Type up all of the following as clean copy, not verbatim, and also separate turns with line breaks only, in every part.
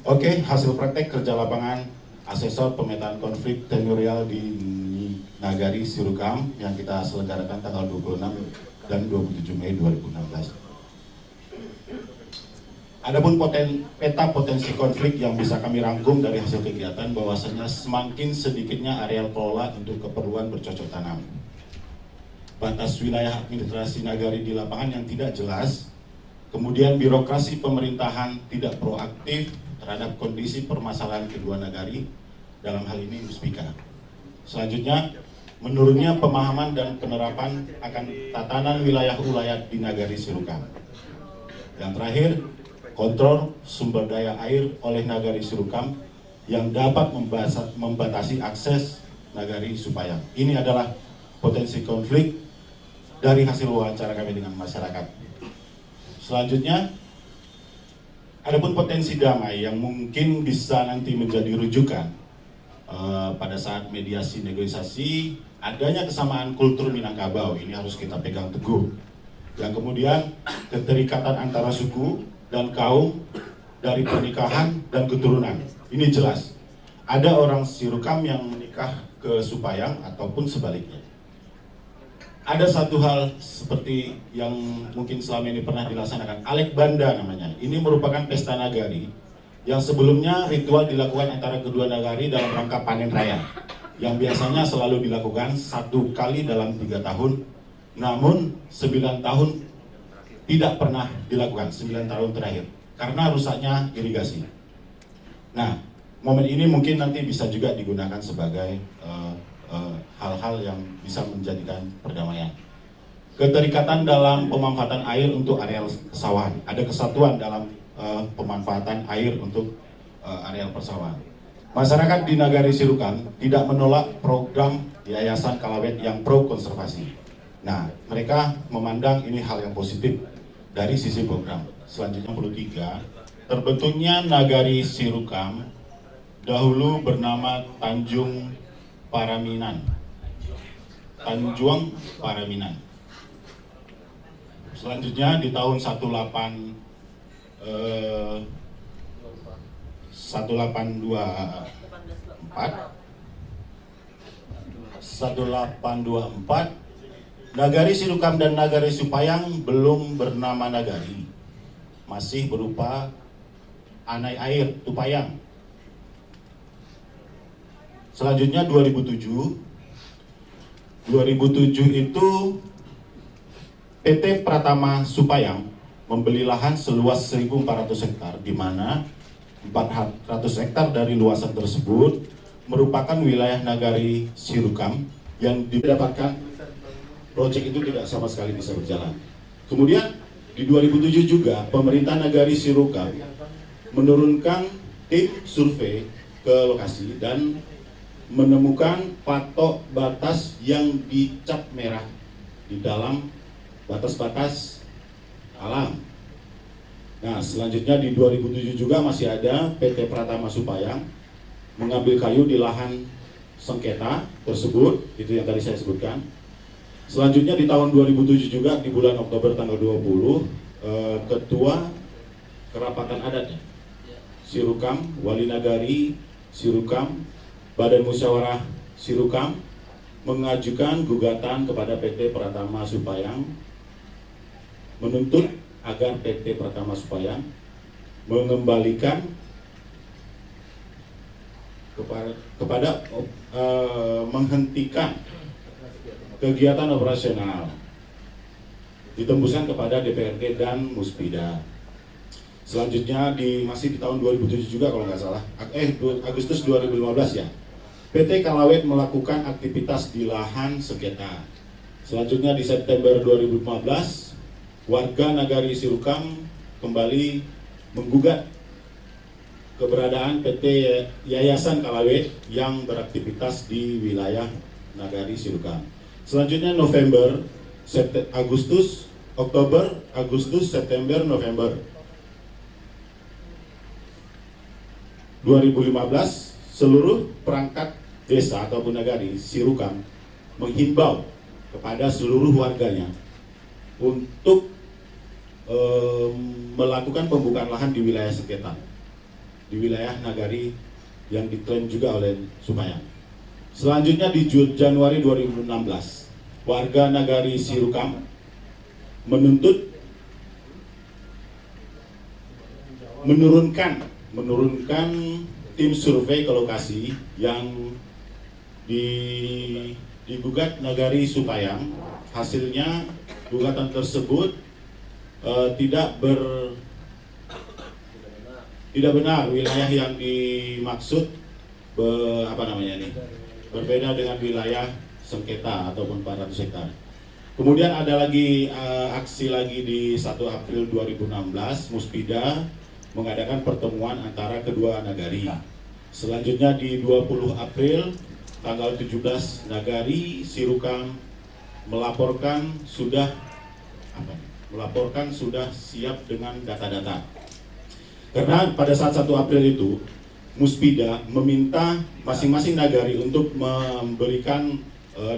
Oke, hasil praktek kerja lapangan asesor pemetaan konflik teritorial di Nagari Sirukam yang kita selenggarakan tanggal 26 dan 27 Mei 2016. Adapun peta potensi konflik yang bisa kami rangkum dari hasil kegiatan bahwasanya semakin sedikitnya areal kelola untuk keperluan bercocok tanam. Batas wilayah administrasi nagari di lapangan yang tidak jelas, kemudian birokrasi pemerintahan tidak proaktif terhadap kondisi permasalahan kedua nagari, dalam hal ini Muspika. Selanjutnya, menurunnya pemahaman dan penerapan akan tatanan wilayah ulayat di Nagari Sirukam. Yang terakhir, kontrol sumber daya air oleh Nagari Sirukam yang dapat membatasi akses Nagari Supayang. Ini adalah potensi konflik dari hasil wawancara kami dengan masyarakat. Selanjutnya, adapun potensi damai yang mungkin bisa nanti menjadi rujukan pada saat mediasi negosiasi, adanya kesamaan kultur Minangkabau, ini harus kita pegang teguh. Yang kemudian keterikatan antara suku dan kaum dari pernikahan dan keturunan, ini jelas. Ada orang Sirukam yang menikah ke Supayang ataupun sebaliknya. Ada satu hal seperti yang mungkin selama ini pernah dilaksanakan, Alek Banda namanya. Ini merupakan pesta nagari yang sebelumnya ritual dilakukan antara kedua nagari dalam rangka panen raya, yang biasanya selalu dilakukan 1 kali dalam 3 tahun, namun 9 tahun tidak pernah dilakukan, 9 tahun terakhir, karena rusaknya irigasi. Nah, momen ini mungkin nanti bisa juga digunakan sebagai hal-hal yang bisa menjadikan perdamaian. Keterikatan dalam pemanfaatan air untuk areal kesawahan. Ada kesatuan dalam pemanfaatan air untuk areal persawahan. Masyarakat di Nagari Sirukam tidak menolak program Yayasan Kalawet yang pro konservasi. Nah, mereka memandang ini hal yang positif dari sisi program. Selanjutnya 23, terbentuknya Nagari Sirukam dahulu bernama Tanjung Paraminan. Tanjung Paraminan. Selanjutnya di tahun 1824 Nagari Sirukam dan Nagari Supayang belum bernama nagari, masih berupa anai air Tupayang. Selanjutnya 2007 itu PT Pratama Supayang membeli lahan seluas 1.400 hektar, di mana 400 hektar dari luasan tersebut merupakan wilayah Nagari Sirukam yang didapatkan proyek itu tidak sama sekali bisa berjalan. Kemudian di 2007 juga pemerintah Nagari Sirukam menurunkan tim survei ke lokasi dan menemukan patok batas yang dicap merah di dalam batas-batas alam. Nah, selanjutnya di 2007 juga masih ada PT Pratama Supayang mengambil kayu di lahan sengketa tersebut, itu yang tadi saya sebutkan. Selanjutnya di tahun 2007 juga di bulan Oktober tanggal 20, Ketua Kerapatan Adatnya Sirukam, Wali Nagari Sirukam, Badan Musyawarah Sirukam mengajukan gugatan kepada PT Pratama Supayang menuntut agar PT Pratama Supayang mengembalikan menghentikan kegiatan operasional, ditembuskan kepada DPRD dan Muspida. Selanjutnya masih di tahun 2007 juga kalau nggak salah, Agustus 2015 ya, PT Kalawet melakukan aktivitas di lahan sengketa. Selanjutnya di September 2015, warga Nagari Sirukam kembali menggugat keberadaan PT Yayasan Kalawet yang beraktivitas di wilayah Nagari Sirukam. Selanjutnya November, Agustus, Oktober, Agustus, September, November 2015, seluruh perangkat desa ataupun nagari Sirukam menghimbau kepada seluruh warganya untuk melakukan pembukaan lahan di wilayah sengketa. di wilayah nagari yang diklaim juga oleh Supayang. Selanjutnya di Januari 2016, warga nagari Sirukam menurunkan tim survei ke lokasi yang digugat nagari Supayang. Hasilnya gugatan tersebut tidak benar, wilayah yang dimaksud berbeda dengan wilayah sengketa ataupun 400 hektar. Kemudian ada lagi aksi lagi di 1 April 2016, Muspida mengadakan pertemuan antara kedua nagari. Selanjutnya di 20 April tanggal 17, nagari Sirukam melaporkan sudah siap dengan data-data. Karena pada saat 1 April itu Muspida meminta masing-masing nagari untuk memberikan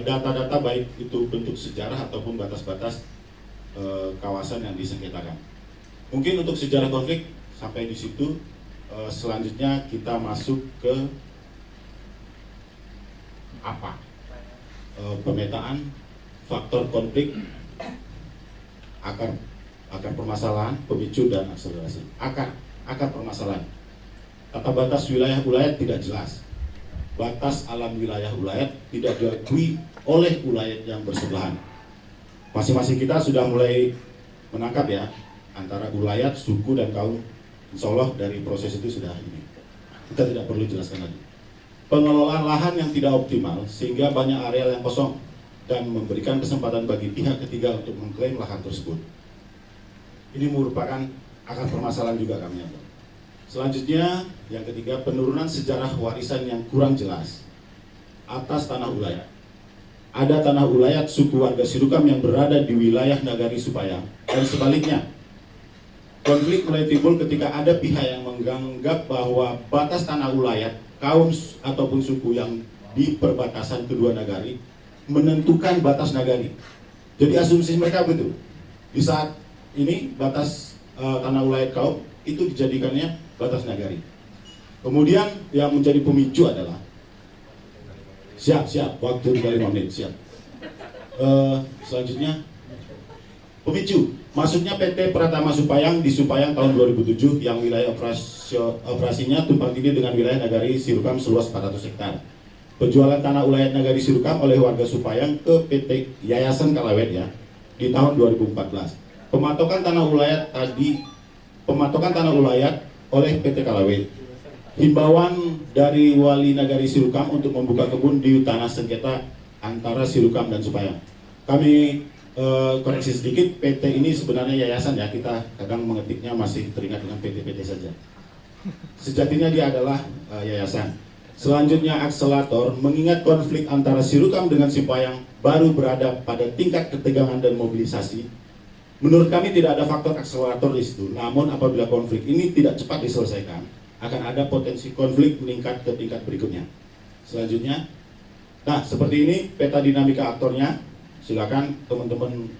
data-data baik itu bentuk sejarah ataupun batas-batas kawasan yang disengketakan. Mungkin untuk sejarah konflik sampai di situ. Selanjutnya kita masuk ke pemetaan faktor konflik, akar permasalahan, pemicu dan akselerasi. Akar permasalahan. Tata batas wilayah ulayat tidak jelas. Batas alam wilayah ulayat tidak diakui oleh ulayat yang bersebelahan. Masing-masing kita sudah mulai menangkap ya, antara ulayat, suku dan kaum. Insya Allah dari proses itu sudah ini. Kita tidak perlu jelaskan lagi. Pengelolaan lahan yang tidak optimal sehingga banyak areal yang kosong dan memberikan kesempatan bagi pihak ketiga untuk mengklaim lahan tersebut. Ini merupakan akar permasalahan juga kami anggap. Selanjutnya, yang ketiga, penurunan sejarah warisan yang kurang jelas atas tanah ulayat. Ada tanah ulayat suku warga Sirukam yang berada di wilayah nagari Supayang dan sebaliknya. Konflik mulai timbul ketika ada pihak yang menganggap bahwa batas tanah ulayat, kaum ataupun suku yang di perbatasan kedua nagari menentukan batas nagari. Jadi asumsi mereka begitu. Di saat ini batas tanah ulayat kaum itu dijadikannya batas nagari. Kemudian yang menjadi pemicu adalah siap waktu 5 menit siap. Selanjutnya pemicu masuknya PT Pratama Supayang di Supayang tahun 2007 yang wilayah operasinya tumpang tindih dengan wilayah nagari Sirukam seluas 400 hektar. Penjualan tanah ulayat nagari Sirukam oleh warga Supayang ke PT Yayasan Kalawet ya di tahun 2014. Pematokan tanah ulayat oleh PT Kalawet. Himbauan dari wali nagari Sirukam untuk membuka kebun di tanah sengketa antara Sirukam dan Supayang. Kami koreksi sedikit, PT ini sebenarnya yayasan ya, kita kadang mengetiknya masih teringat dengan PT-PT saja. Sejatinya dia adalah yayasan. Selanjutnya akselerator, mengingat konflik antara Sirukam dengan Supayang baru berada pada tingkat ketegangan dan mobilisasi. Menurut kami tidak ada faktor akselerator di situ. Namun apabila konflik ini tidak cepat diselesaikan, akan ada potensi konflik meningkat ke tingkat berikutnya. Selanjutnya, nah seperti ini peta dinamika aktornya. Silakan teman-teman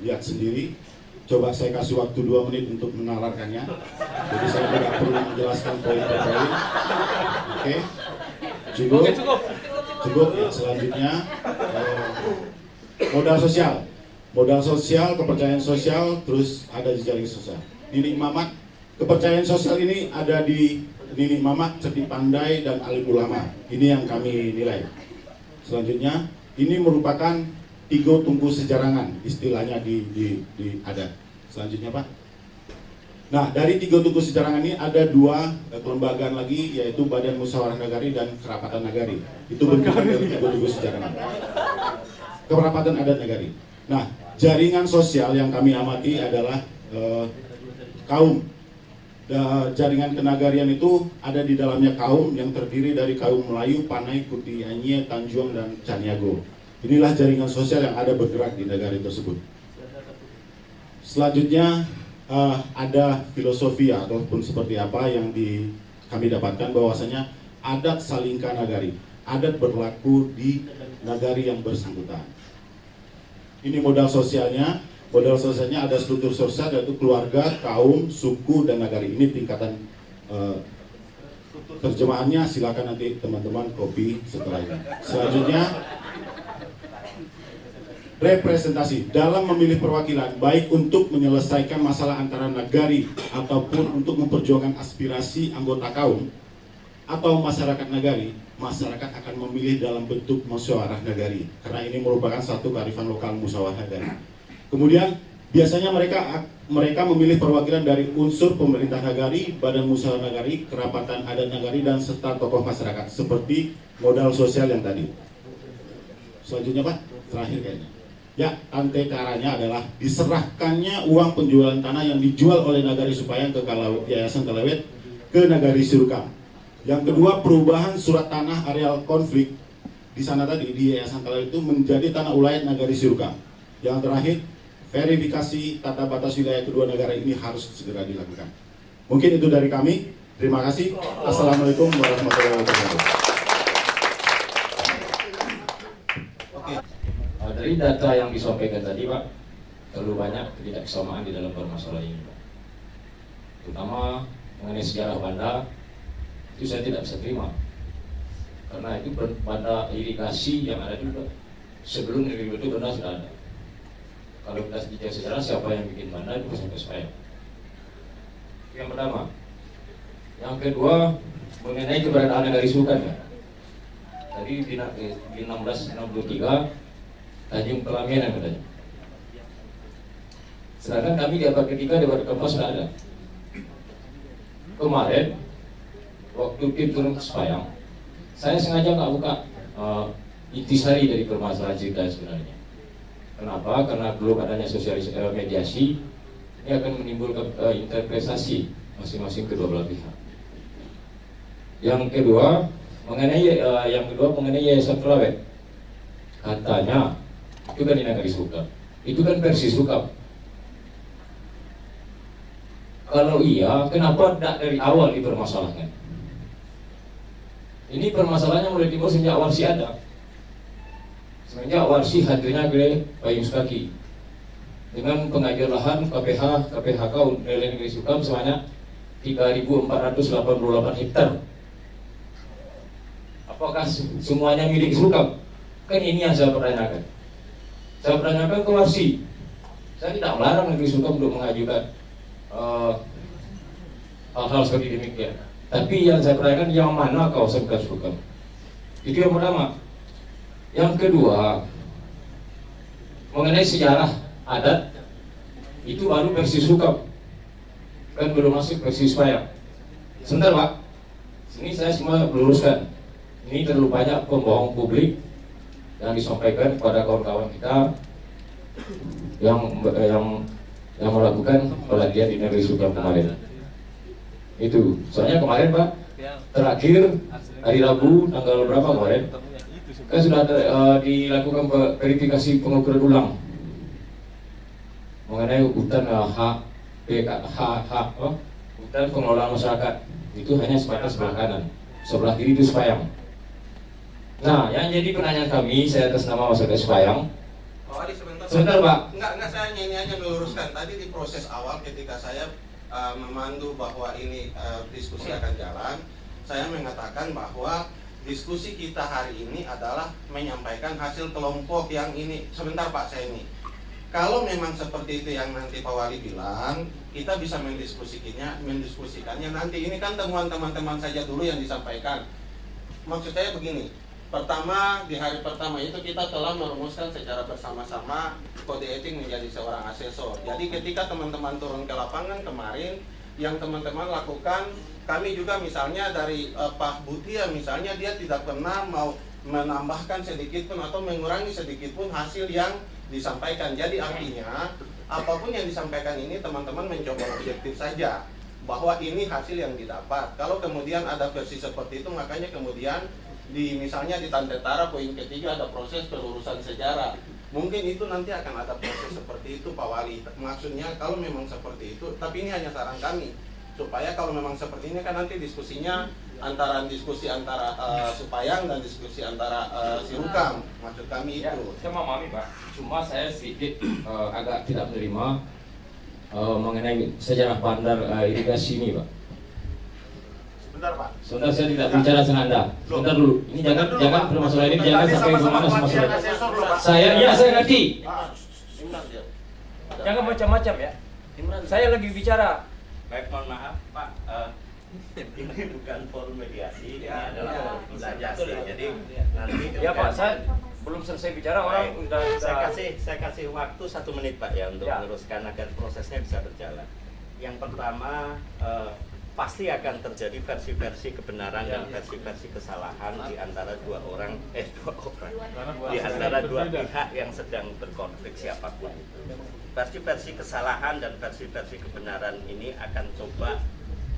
lihat sendiri. Coba saya kasih waktu 2 menit untuk menalarkannya. Jadi saya tidak perlu menjelaskan poin per poin. Oke, cukup. Ya, selanjutnya modal sosial, kepercayaan sosial, terus ada jejaring sosial. Nini Mamat, kepercayaan sosial ini ada di Nini Mamat, cerdik pandai dan alim ulama. Ini yang kami nilai. Selanjutnya, ini merupakan 3 tungku sejarangan, istilahnya di adat. Selanjutnya Pak. Nah, dari 3 tungku sejarangan ini ada 2 kelembagaan lagi, yaitu Badan Musyawarah Nagari dan Kerapatan Nagari. Itu bentuk dari 3 tungku sejarangan. Kerapatan adat nagari. Nah, jaringan sosial yang kami amati adalah kaum. Jaringan kenagarian itu ada di dalamnya kaum yang terdiri dari kaum Melayu, Panai, Kuti, Anye, Tanjung, dan Caniago. Inilah jaringan sosial yang ada bergerak di negara tersebut. Selanjutnya ada filosofi ataupun seperti apa yang kami dapatkan bahwasanya adat salingka nagari. Adat berlaku di nagari yang bersangkutan. Ini modal sosialnya. Modal sosialnya ada struktur sosial yaitu keluarga, kaum, suku, dan nagari. Ini tingkatan Terjemahannya silakan nanti teman-teman copy setelah ini. Selanjutnya, representasi dalam memilih perwakilan baik untuk menyelesaikan masalah antara nagari ataupun untuk memperjuangkan aspirasi anggota kaum atau masyarakat nagari, masyarakat akan memilih dalam bentuk musyawarah nagari karena ini merupakan satu kearifan lokal musyawarah nagari. Kemudian biasanya mereka memilih perwakilan dari unsur pemerintah nagari, badan musyawarah nagari, kerapatan adat nagari, dan serta tokoh masyarakat seperti modal sosial yang tadi. Selanjutnya Pak, terakhir kayaknya. Ya, ante caranya adalah diserahkannya uang penjualan tanah yang dijual oleh Nagari Supayang ke Yayasan Kelewet ke Nagari Sirukam. Yang kedua, perubahan surat tanah areal konflik di sana tadi di Yayasan Kelewet itu menjadi tanah ulayat Nagari Sirukam. Yang terakhir, verifikasi tata batas wilayah kedua negara ini harus segera dilakukan. Mungkin itu dari kami. Terima kasih. Assalamualaikum warahmatullahi wabarakatuh.
Dari data yang disampaikan tadi Pak, terlalu banyak ketidaksamaan di dalam permasalahan ini Pak. Terutama mengenai sejarah Banda, itu saya tidak bisa terima. Karena itu Banda irigasi yang ada juga sebelum negeri itu Banda sudah ada. Kalau kita bicara sejarah, siapa yang bikin Banda itu sampai Supayang. Yang pertama. Yang kedua, mengenai keberadaan Nagari Sirukam ya. Tadi di 1663 Tanjung Pelaminan katanya. Sedangkan kami di abad ketiga, di abad keempat sudah ada. Kemarin, waktu tim turun ke Supayang, saya sengaja nggak buka intisari dari permasalahan cerita sebenarnya. Kenapa? Karena belum adanya mediasi, ini akan menimbulkan interpretasi masing-masing kedua belah pihak. Yang kedua mengenai Yayasan Kelewet, katanya itu kan di Nagari Sirukam, itu kan versi Sirukam. Kalau iya, kenapa tidak dari awal dipermasalahkan? Ini permasalahannya mulai timbul sejak Warsi ada. Semenjak Warsi hadirnya ke Payung Sukaki dengan pengajuan lahan KPHK nilai Nagari Sirukam sebanyak 3.488 hektar. Apakah semuanya milik Sirukam? Kan ini yang saya pertanyakan. Saya pertanyakan ke Warsi. Saya tidak melarang Negeri Sirukam untuk mengajukan hal-hal seperti demikian. Tapi yang saya pertanyakan, yang mana kawasan bekas Sirukam? Itu yang pertama. Yang kedua, mengenai sejarah adat, itu baru versi Sirukam, kan belum masuk versi Supayang. Sebentar Pak, ini saya semua meluruskan. Ini terlalu banyak pembohong publik yang disampaikan kepada kawan-kawan kita yang melakukan pelatihan di Negeri Sirukam kemarin. Itu, soalnya kemarin Pak, terakhir hari Rabu tanggal berapa kemarin, kan sudah dilakukan verifikasi pengukuran ulang mengenai hutan hutan pengelolaan masyarakat. Itu hanya sebatas sebelah kanan, sebelah kiri itu Supayang. Nah, yang jadi pertanyaan kami, saya atas nama masyarakat Supayang.
Pak Wali,
sebentar Pak.
Enggak, saya ini aja meluruskan. Tadi di proses awal ketika saya memandu bahwa ini diskusi akan jalan, saya mengatakan bahwa diskusi kita hari ini adalah menyampaikan hasil kelompok yang ini. Sebentar Pak, saya ini. Kalau memang seperti itu yang nanti Pak Wali bilang, kita bisa mendiskusikannya nanti. Ini kan temuan teman-teman saja dulu yang disampaikan. Maksud saya begini, pertama, di hari pertama itu kita telah merumuskan secara bersama-sama kode etik menjadi seorang asesor. Jadi ketika teman-teman turun ke lapangan kemarin, yang teman-teman lakukan, kami juga misalnya dari Pak Butia misalnya, dia tidak pernah mau menambahkan sedikit pun atau mengurangi sedikit pun hasil yang disampaikan. Jadi artinya apapun yang disampaikan ini teman-teman mencoba objektif saja bahwa ini hasil yang didapat. Kalau kemudian ada versi seperti itu, makanya kemudian misalnya di Tantetara poin ketiga ada proses pelurusan sejarah. Mungkin itu nanti akan ada proses seperti itu Pak Wali. Maksudnya kalau memang seperti itu, tapi ini hanya saran kami, supaya kalau memang seperti ini kan nanti diskusinya diskusi antara Supayang dan diskusi antara Sirukam. Maksud kami itu.
Ya, saya memahami Pak. Cuma saya sedikit agak tidak menerima mengenai sejarah bandar irigasi ini Pak. Sebentar, saya tidak bicara dengan Anda. Sebentar dulu. Ini jangan permasalahan ini jangan sampai kemana masalah. Saya ngerti.
Jangan macam-macam ya. Saya lagi bicara.
Baik, mohon maaf Pak, ini bukan forum mediasi, ini adalah forum konsultasi. Jadi nanti
Ya Pak, saya belum selesai bicara orang
Baik.
udah
saya kasih waktu 1 menit Pak ya untuk meneruskan agar prosesnya bisa berjalan. Yang pertama pasti akan terjadi versi-versi kebenaran dan versi-versi kesalahan di antara dua orang di antara dua pihak yang sedang berkonflik siapapun itu. Versi-versi kesalahan dan versi-versi kebenaran ini akan coba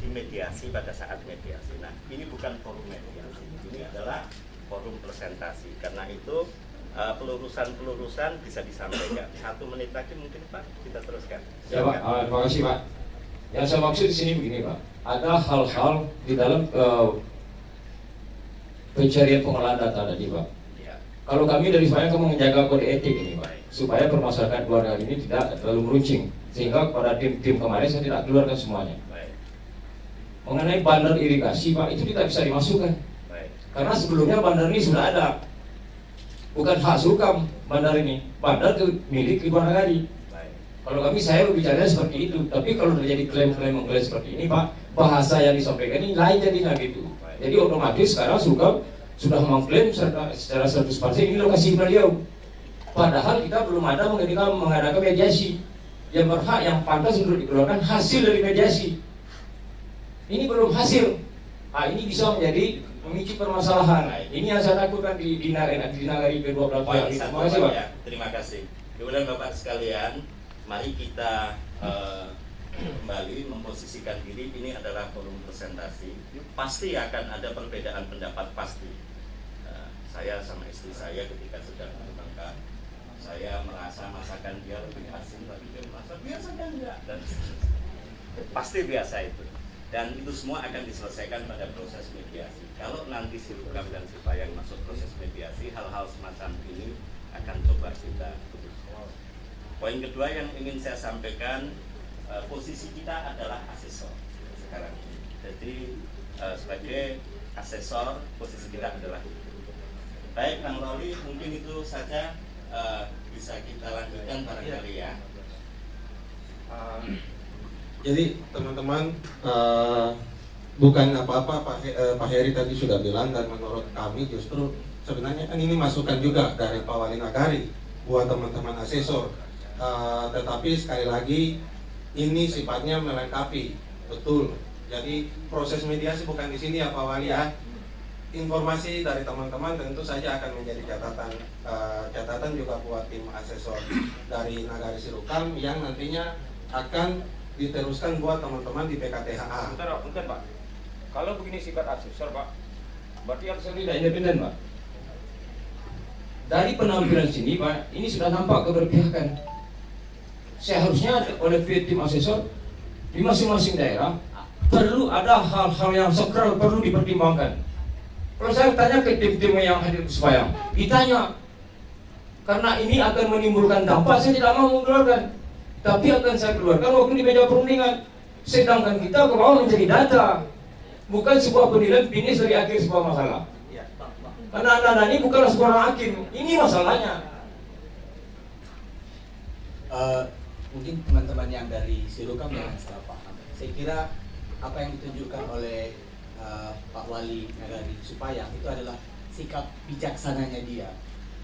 dimediasi pada saat mediasi. Nah, ini bukan forum mediasi, ini adalah forum presentasi. Karena itu pelurusan-pelurusan bisa disampaikan. 1 menit lagi mungkin Pak, kita teruskan.
Ya Pak, terima kasih Pak. Yang saya maksud di sini begini Pak, ada hal-hal di dalam pencarian pengolahan data tadi Pak.
Ya.
Kalau kami dari saya kamu menjaga kode etik ini Pak, supaya permasalahan keluarga ini tidak terlalu meruncing, sehingga pada tim kemarin saya tidak keluarkan semuanya.
Baik.
Mengenai bandar irigasi Pak, itu tidak bisa dimasukkan.
Baik.
Karena sebelumnya bandar ini sudah ada. Bukan hak Sulkam bandar ini, bandar itu milik Ibu Nagari.
Baik.
Kalau saya berbicara seperti itu, tapi kalau terjadi klaim-klaim mengklaim seperti ini Pak, bahasa yang disampaikan ini lain jadinya gitu. Jadi otomatis sekarang Sulkam sudah mengklaim secara 100% ini lokasi beliau. Padahal kita belum ada mengadakan mediasi. Yang berhak, yang pantas untuk dikeluarkan hasil dari mediasi. Ini belum hasil. Nah, ini bisa menjadi memicu permasalahan. Ini yang saya takutkan di nagari kedua belah pihak. Terima kasih Pak.
Ya, terima kasih. Kemudian Bapak sekalian, mari kita kembali memposisikan diri. Ini adalah forum presentasi. Pasti akan ada perbedaan pendapat pasti. Saya sama istri saya ketika sedang bertengkar, saya merasa masakan dia lebih asin, tapi dia merasa biasanya enggak. Dan pasti biasa itu. Dan itu semua akan diselesaikan pada proses mediasi. Kalau nanti si Rukam dan si Payang masuk proses mediasi, hal-hal semacam ini akan coba kita putus. Poin kedua yang ingin saya sampaikan, posisi kita adalah asesor sekarang ini. Jadi sebagai asesor, posisi kita adalah itu. Baik, Kang Roli, mungkin itu saja bisa kita lanjutkan barangkali ya.
Jadi teman-teman, bukan apa-apa Pak Heri tadi sudah bilang, dan menurut kami justru sebenarnya kan ini masukan juga dari Pak Wali Nagari buat teman-teman asesor. Tetapi sekali lagi ini sifatnya melengkapi, betul. Jadi proses mediasi bukan di sini ya Pak Wali ya. Informasi dari teman-teman tentu saja akan menjadi catatan juga buat tim asesor dari Nagari Sirukam yang nantinya akan diteruskan buat teman-teman di PKTHA.
Bentar Pak. Kalau begini sifat asesor Pak, berarti asesor
Tidak independen Pak. Dari penampilan sini Pak, ini sudah nampak keberpihakan. Seharusnya oleh tim asesor di masing-masing daerah perlu ada hal-hal yang sakral perlu dipertimbangkan. Kalau saya tanya ke tim-tim yang hadir ke Sepayang, ditanya, karena ini akan menimbulkan dampak, saya tidak mau mengeluarkan, tapi akan saya keluarkan waktu di meja perundingan. Sedangkan kita ke bawah menjadi data, bukan sebuah penilaian finish dari akhir sebuah masalah. Karena anda ini bukanlah seorang hakim, ini masalahnya.
Mungkin teman-teman yang dari Sirukam yang salah paham. Saya kira apa yang ditunjukkan oleh Pak Wali Nagari Supayang itu adalah sikap bijaksananya dia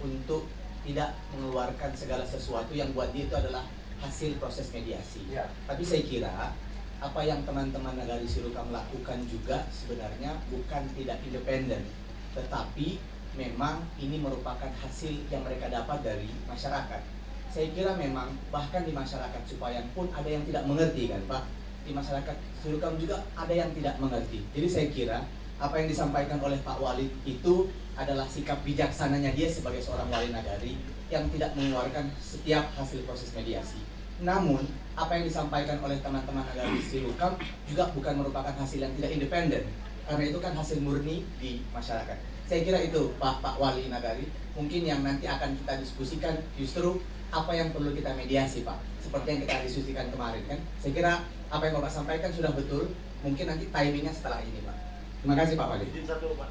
untuk tidak mengeluarkan segala sesuatu yang buat dia itu adalah hasil proses mediasi.
Ya.
Tapi saya kira apa yang teman-teman Nagari Sirukam lakukan juga sebenarnya bukan tidak independen, tetapi memang ini merupakan hasil yang mereka dapat dari masyarakat. Saya kira memang bahkan di masyarakat Supayang pun ada yang tidak mengerti kan Pak. Di masyarakat Sirukam juga ada yang tidak mengerti. Jadi saya kira apa yang disampaikan oleh Pak Wali itu adalah sikap bijaksananya dia sebagai seorang wali nagari yang tidak mengeluarkan setiap hasil proses mediasi. Namun apa yang disampaikan oleh teman-teman nagari Sirukam juga bukan merupakan hasil yang tidak independen, karena itu kan hasil murni di masyarakat. Saya kira itu Pak Wali Nagari mungkin yang nanti akan kita diskusikan justru apa yang perlu kita mediasi Pak, seperti yang kita diskusikan kemarin kan. Saya kira apa yang Bapak sampaikan sudah betul, mungkin nanti timingnya setelah ini Pak. Terima kasih Pak Wali.
Izin satu Pak.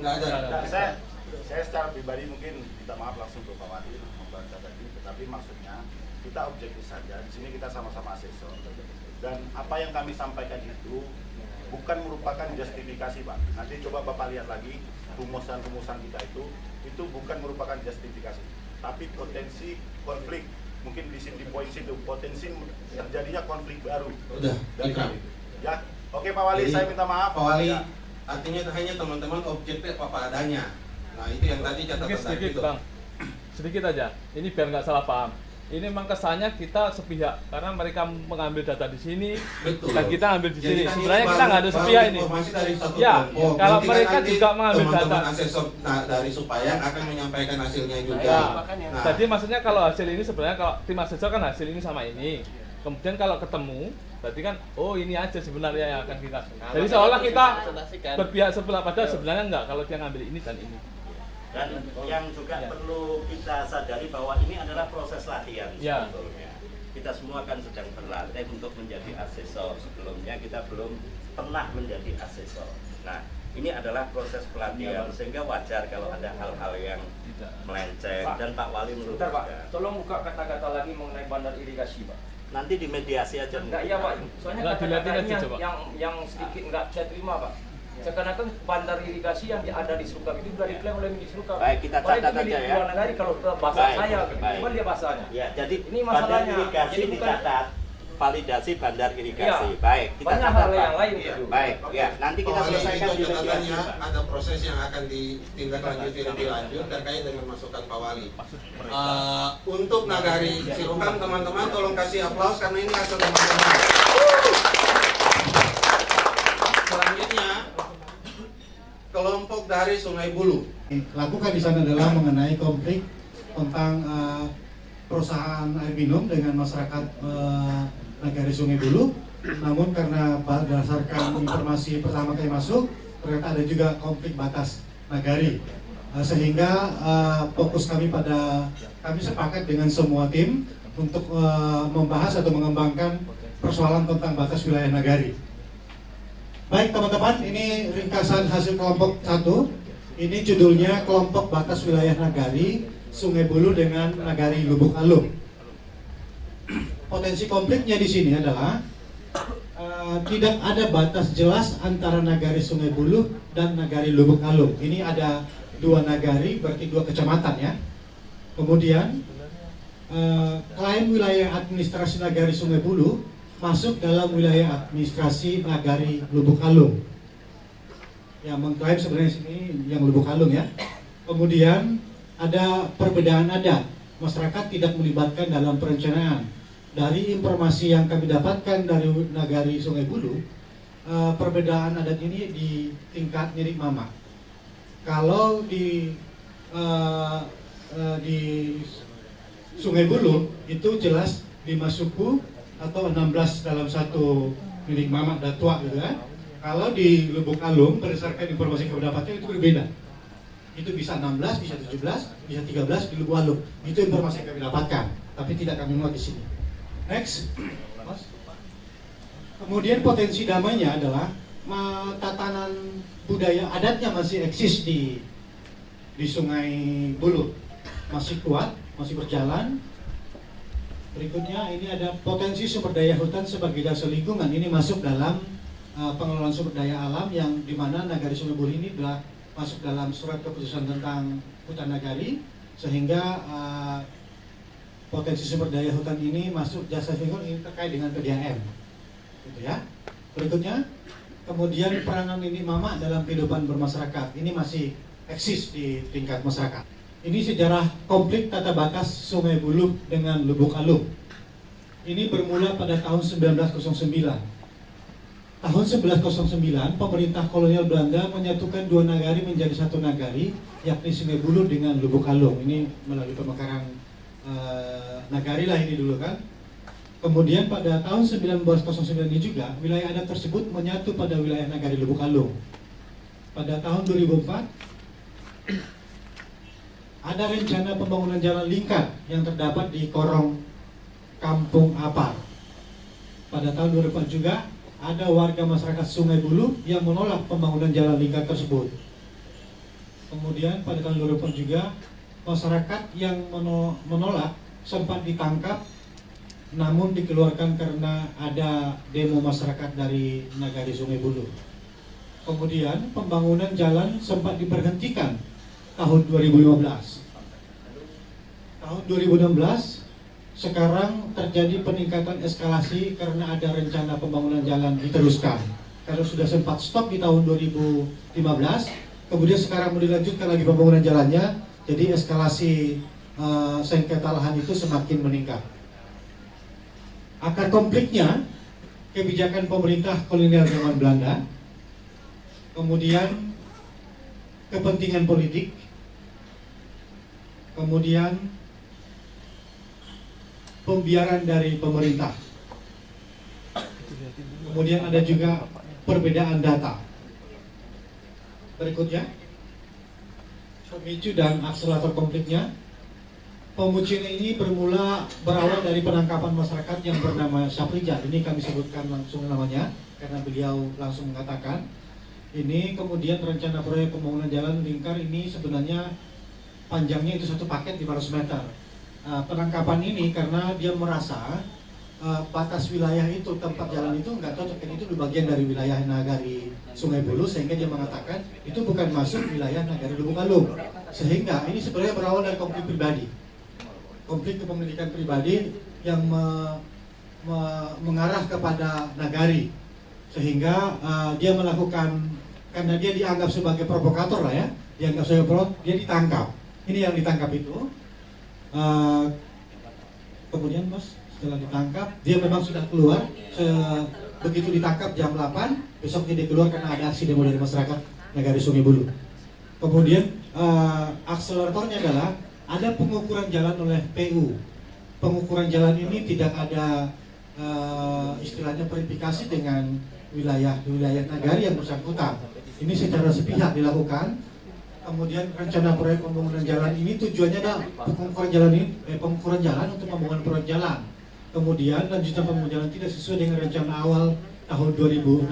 Nggak ada.
Nah, saya secara pribadi mungkin minta maaf langsung ke Pak Wali membaca tadi, tetapi maksudnya kita objektif saja. Di sini kita sama-sama asesor. Dan apa yang kami sampaikan itu bukan merupakan justifikasi Pak. Nanti coba Bapak lihat lagi rumusan-rumusan kita itu bukan merupakan justifikasi, tapi potensi konflik. Mungkin di sini di poin situ potensi terjadinya konflik baru.
Udah,
Dan
Ikram.
ya, oke Pak Wali,
Jadi,
saya minta maaf.
Pak Wali,
Ya.
artinya hanya teman-teman objektif apa adanya. Nah itu yang tadi catatan
Mungkin
tadi
sedikit
itu.
Bang, sedikit aja. Ini biar nggak salah paham. Ini memang kesannya kita sepihak karena mereka mengambil data di sini
Betul.
dan kita ambil di
Jadi
sini.
kan ini
Sebenarnya kita
baru-
nggak ada
baru
sepihak ini.
informasi dari satu
Ya,
kelompok.
kalau
Nanti kan
mereka
nanti
juga mengambil
teman-teman
data.
asesor dari Supayang akan menyampaikan hasilnya juga.
Ya,
Nah,
jadi maksudnya kalau hasil ini sebenarnya kalau tim asesor kan hasil ini sama ini. Kemudian kalau ketemu, berarti kan oh ini aja sebenarnya yang akan kita. Jadi seolah kita berpihak sebelah padahal sebenarnya enggak kalau dia ngambil ini dan ini.
Dan yang juga perlu kita sadari bahwa ini adalah proses latihan
Ya.
sebetulnya. Kita semua kan sedang berlatih untuk menjadi asesor. Sebelumnya kita belum pernah menjadi asesor. Nah, ini adalah proses pelatihan sehingga wajar kalau ada hal-hal yang melenceng.
Pak,
Dan Pak Wali
Bentar Pak,
meluruskan.
tolong buka kata-kata lagi mengenai bandar irigasi Pak.
Nanti di mediasi aja.
Enggak iya Pak, soalnya
Nggak, dilihatin
kata-kata
aja,
ini
coba.
yang sedikit nggak saya terima Pak. Seakan-akan bandar irigasi yang ada di Serukam itu sudah diklaim oleh milik Serukam.
Baik, kita
Padahal
catat
itu milik
aja ya.
luar negeri kalau bahasa
Baik,
saya,
baik.
coba lihat bahasanya.
Ya, jadi
Ini
bandar
masalahnya.
irigasi
Jadi bukan-
dicatat. Validasi bandar irigasi.
Iya.
Baik, kita
Banyak
catat
hal
Pak.
yang lain
Iya.
itu.
Baik, ya nanti kita
Pak Wali,
selesaikan
itu
di mediasi.
catatannya
Pak.
ada proses yang akan ditindaklanjuti lebih lanjut terkait dengan masukan Pak Wali. Untuk Nagari Sirukam teman-teman tolong kasih aplaus karena ini hasil teman-teman. Selanjutnya kelompok dari Sungai Bulu.
Lakukan di sana adalah mengenai konflik tentang perusahaan air minum dengan masyarakat Nagari Sungai Bulu. Namun karena berdasarkan informasi pertama kali masuk, ternyata ada juga konflik batas Nagari. Sehingga fokus kami sepakat dengan semua tim untuk membahas atau mengembangkan persoalan tentang batas wilayah Nagari. Baik teman-teman, ini ringkasan hasil kelompok 1. Ini judulnya kelompok batas wilayah Nagari Sungai Bulu dengan Nagari Lubuk Alung. Potensi konfliknya di sini adalah tidak ada batas jelas antara Nagari Sungai Bulu dan Nagari Lubuk Alung. Ini ada 2 nagari, berarti 2 kecamatan ya. Kemudian klaim wilayah administrasi Nagari Sungai Bulu masuk dalam wilayah administrasi Nagari Lubuk Alung. Yang mengklaim sebenarnya sini yang Lubuk Alung ya. Kemudian ada perbedaan adat, masyarakat tidak melibatkan dalam perencanaan. Dari informasi yang kami dapatkan dari Nagari Sungai Bulu, perbedaan adat ini di tingkat nyirik mama. Kalau di Sungai Bulu itu jelas 5 suku atau 16 dalam satu milik mama dan tua gitu kan. Kalau di Lubuk Alung berdasarkan informasi yang kami dapatkan itu berbeda. Itu bisa 16, bisa 17, bisa 13 di Lubuk Alung. Itu informasi yang kami dapatkan, tapi tidak kami muat di sini. Next. Kemudian potensi damainya adalah tatanan budaya adatnya masih eksis di Sungai Bulu. Masih kuat, masih berjalan. Berikutnya ini ada potensi sumber daya hutan sebagai dasar lingkungan. Ini masuk dalam pengelolaan sumber daya alam yang dimana Nagari Sungai Bulu ini telah masuk dalam surat keputusan tentang hutan nagari, sehingga potensi sumber daya hutan ini masuk jasa lingkungan ini terkait dengan PDAM, gitu ya. Berikutnya, kemudian peranan ini mama dalam kehidupan bermasyarakat ini masih eksis di tingkat masyarakat. Ini sejarah konflik tata batas Sungai Bulu dengan Lubuk Alung. Ini bermula pada tahun 1909. Tahun 1109, pemerintah kolonial Belanda menyatukan 2 nagari menjadi 1 nagari, yakni Sungai Bulu dengan Lubuk Alung. Ini melalui pemekaran nagari lah ini dulu kan. Kemudian pada tahun 1909 ini juga, wilayah adat tersebut menyatu pada wilayah Nagari Lubuk Alung. Pada tahun 2004, ada rencana pembangunan jalan lingkar yang terdapat di Korong Kampung Apar. Pada tahun 2004 juga ada warga masyarakat Sungai Buluh yang menolak pembangunan jalan lingkar tersebut. Kemudian pada tahun 2004 juga masyarakat yang menolak sempat ditangkap, namun dikeluarkan karena ada demo masyarakat dari Nagari Sungai Buluh. Kemudian pembangunan jalan sempat diberhentikan tahun 2015. Tahun 2016 sekarang terjadi peningkatan eskalasi karena ada rencana pembangunan jalan diteruskan. Karena sudah sempat stop di tahun 2015, kemudian sekarang mau dilanjutkan lagi pembangunan jalannya, jadi eskalasi sengketa lahan itu semakin meningkat. Akar konfliknya kebijakan pemerintah kolonial zaman Belanda, kemudian kepentingan politik, kemudian pembiaran dari pemerintah. Kemudian ada juga perbedaan data. Berikutnya, pemicu dan akselerator konfliknya. Pemicunya ini berawal dari penangkapan masyarakat yang bernama Syafrijal. Ini kami sebutkan langsung namanya karena beliau langsung mengatakan ini. Kemudian rencana proyek pembangunan jalan lingkar ini sebenarnya panjangnya itu 1 paket 500 meter. Penangkapan ini karena dia merasa batas wilayah itu, tempat jalan itu nggak cocok, dan itu di bagian dari wilayah Nagari Sungai Buluh, sehingga dia mengatakan itu bukan masuk wilayah Nagari Lubuk Alung. Sehingga ini sebenarnya berawal dari konflik pribadi, konflik kepemilikan pribadi yang mengarah kepada Nagari, sehingga dia melakukan, karena dia dianggap sebagai provokator lah ya, dianggap sebagai dia ditangkap. Ini yang ditangkap itu. Kemudian bos, setelah ditangkap dia memang sudah keluar. Begitu ditangkap jam 8, besoknya dia keluar karena ada aksi demo dari masyarakat Nagari Sungai Buluh. Kemudian akseleratornya adalah ada pengukuran jalan oleh PU. Pengukuran jalan ini tidak ada istilahnya verifikasi dengan wilayah Nagari yang bersangkutan. Ini secara sepihak dilakukan. Kemudian rencana proyek pembangunan jalan ini tujuannya adalah pengukuran jalan untuk pembangunan proyek jalan. Kemudian lanjutan pembangunan jalan tidak sesuai dengan rencana awal tahun 2016.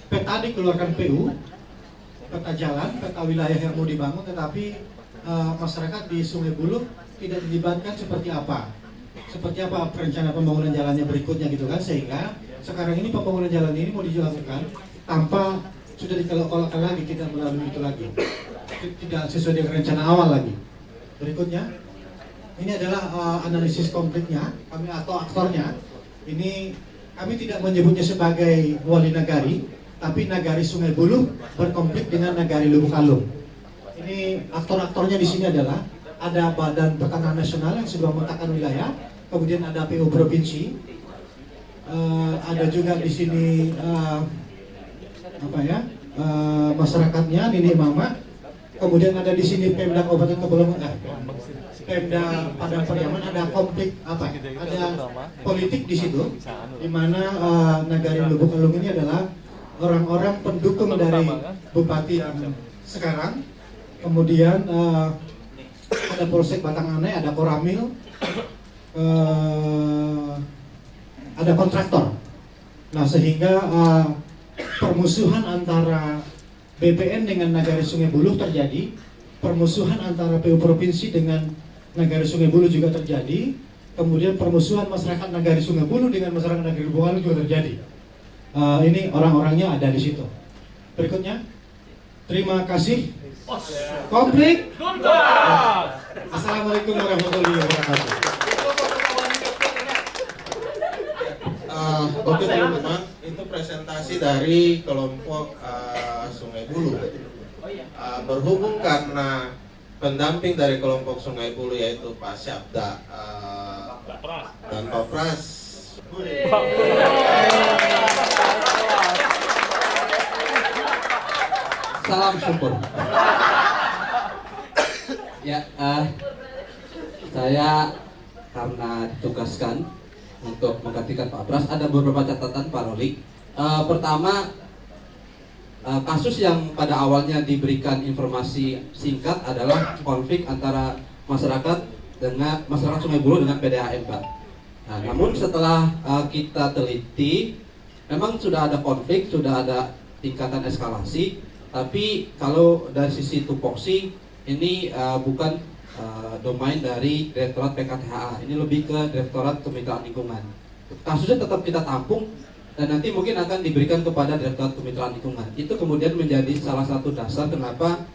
Peta dikeluarkan PU, peta jalan, peta wilayah yang mau dibangun, tetapi masyarakat di Sungai Buluh tidak dilibatkan seperti apa rencana pembangunan jalannya berikutnya gitu kan, sehingga sekarang ini pembangunan jalan ini mau dilakukan tanpa sudah dikelok-kelokkan lagi, tidak melalui itu lagi, tidak sesuai dengan rencana awal lagi. Berikutnya, ini adalah analisis konfliknya kami atau aktornya. Ini kami tidak menyebutnya sebagai wali nagari, tapi Nagari Sungai Buluh berkonflik dengan Nagari Lubuk Alung. Ini aktor-aktornya di sini adalah ada Badan Pertanahan Nasional yang sudah memetakan wilayah, kemudian ada PU provinsi, ada juga di sini masyarakatnya Nenek Mama, kemudian ada di sini Pemda Kabupaten Kepulauan Pemda Padang Pariaman, ada konflik ada politik di situ, di mana Nagari Lubuk Alung ini adalah orang-orang pendukung dari bupati yang sekarang. Kemudian ada Polsek Batanganai, ada Koramil, ada kontraktor. Nah, sehingga permusuhan antara BPN dengan Nagari Sungai Buluh terjadi, permusuhan antara PU Provinsi dengan Nagari Sungai Buluh juga terjadi, kemudian permusuhan masyarakat Nagari Sungai Buluh dengan masyarakat Nagari Lubuk Alung juga terjadi. Ini orang-orangnya ada di situ. Berikutnya, terima kasih. Konflik. Assalamualaikum warahmatullahi wabarakatuh.
Oke teman-teman, itu presentasi dari kelompok Sungai Buluh. Berhubung karena pendamping dari kelompok Sungai Buluh yaitu Pak Syabda dan Pak Pras.
Salam syukur. Ya, saya karena ditugaskan untuk menggantikan Pak Pras, ada beberapa catatan Pak Rolik. Pertama, kasus yang pada awalnya diberikan informasi singkat adalah konflik antara masyarakat Sungai Buluh dengan PDAM, Pak.
Nah, namun setelah kita teliti, memang sudah ada konflik, sudah ada tingkatan eskalasi, tapi kalau dari sisi tupoksi ini bukan domain dari Direktorat PKTHA, ini lebih ke Direktorat Kemitraan Lingkungan. Kasusnya tetap kita tampung dan nanti mungkin akan diberikan kepada Direktorat Kemitraan Lingkungan. Itu kemudian menjadi salah satu dasar kenapa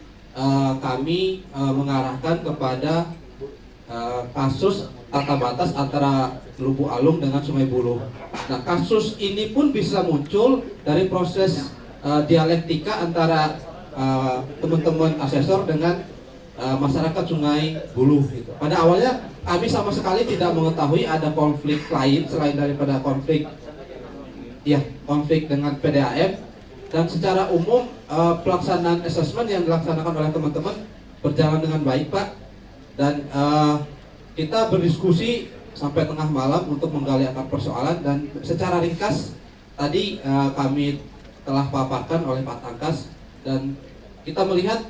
kami mengarahkan kepada kasus tata batas antara Lubuk Alung dengan Sungai Buloh. Nah, kasus ini pun bisa muncul dari proses dialektika antara teman-teman asesor dengan masyarakat Sungai Buloh. Gitu. Pada awalnya kami sama sekali tidak mengetahui ada konflik lain selain daripada konflik dengan PDAM. Dan secara umum pelaksanaan asesmen yang dilaksanakan oleh teman-teman berjalan dengan baik, Pak. Dan kita berdiskusi sampai tengah malam untuk menggali akar persoalan, dan secara ringkas tadi kami telah paparkan oleh Pak Tangkas, dan kita melihat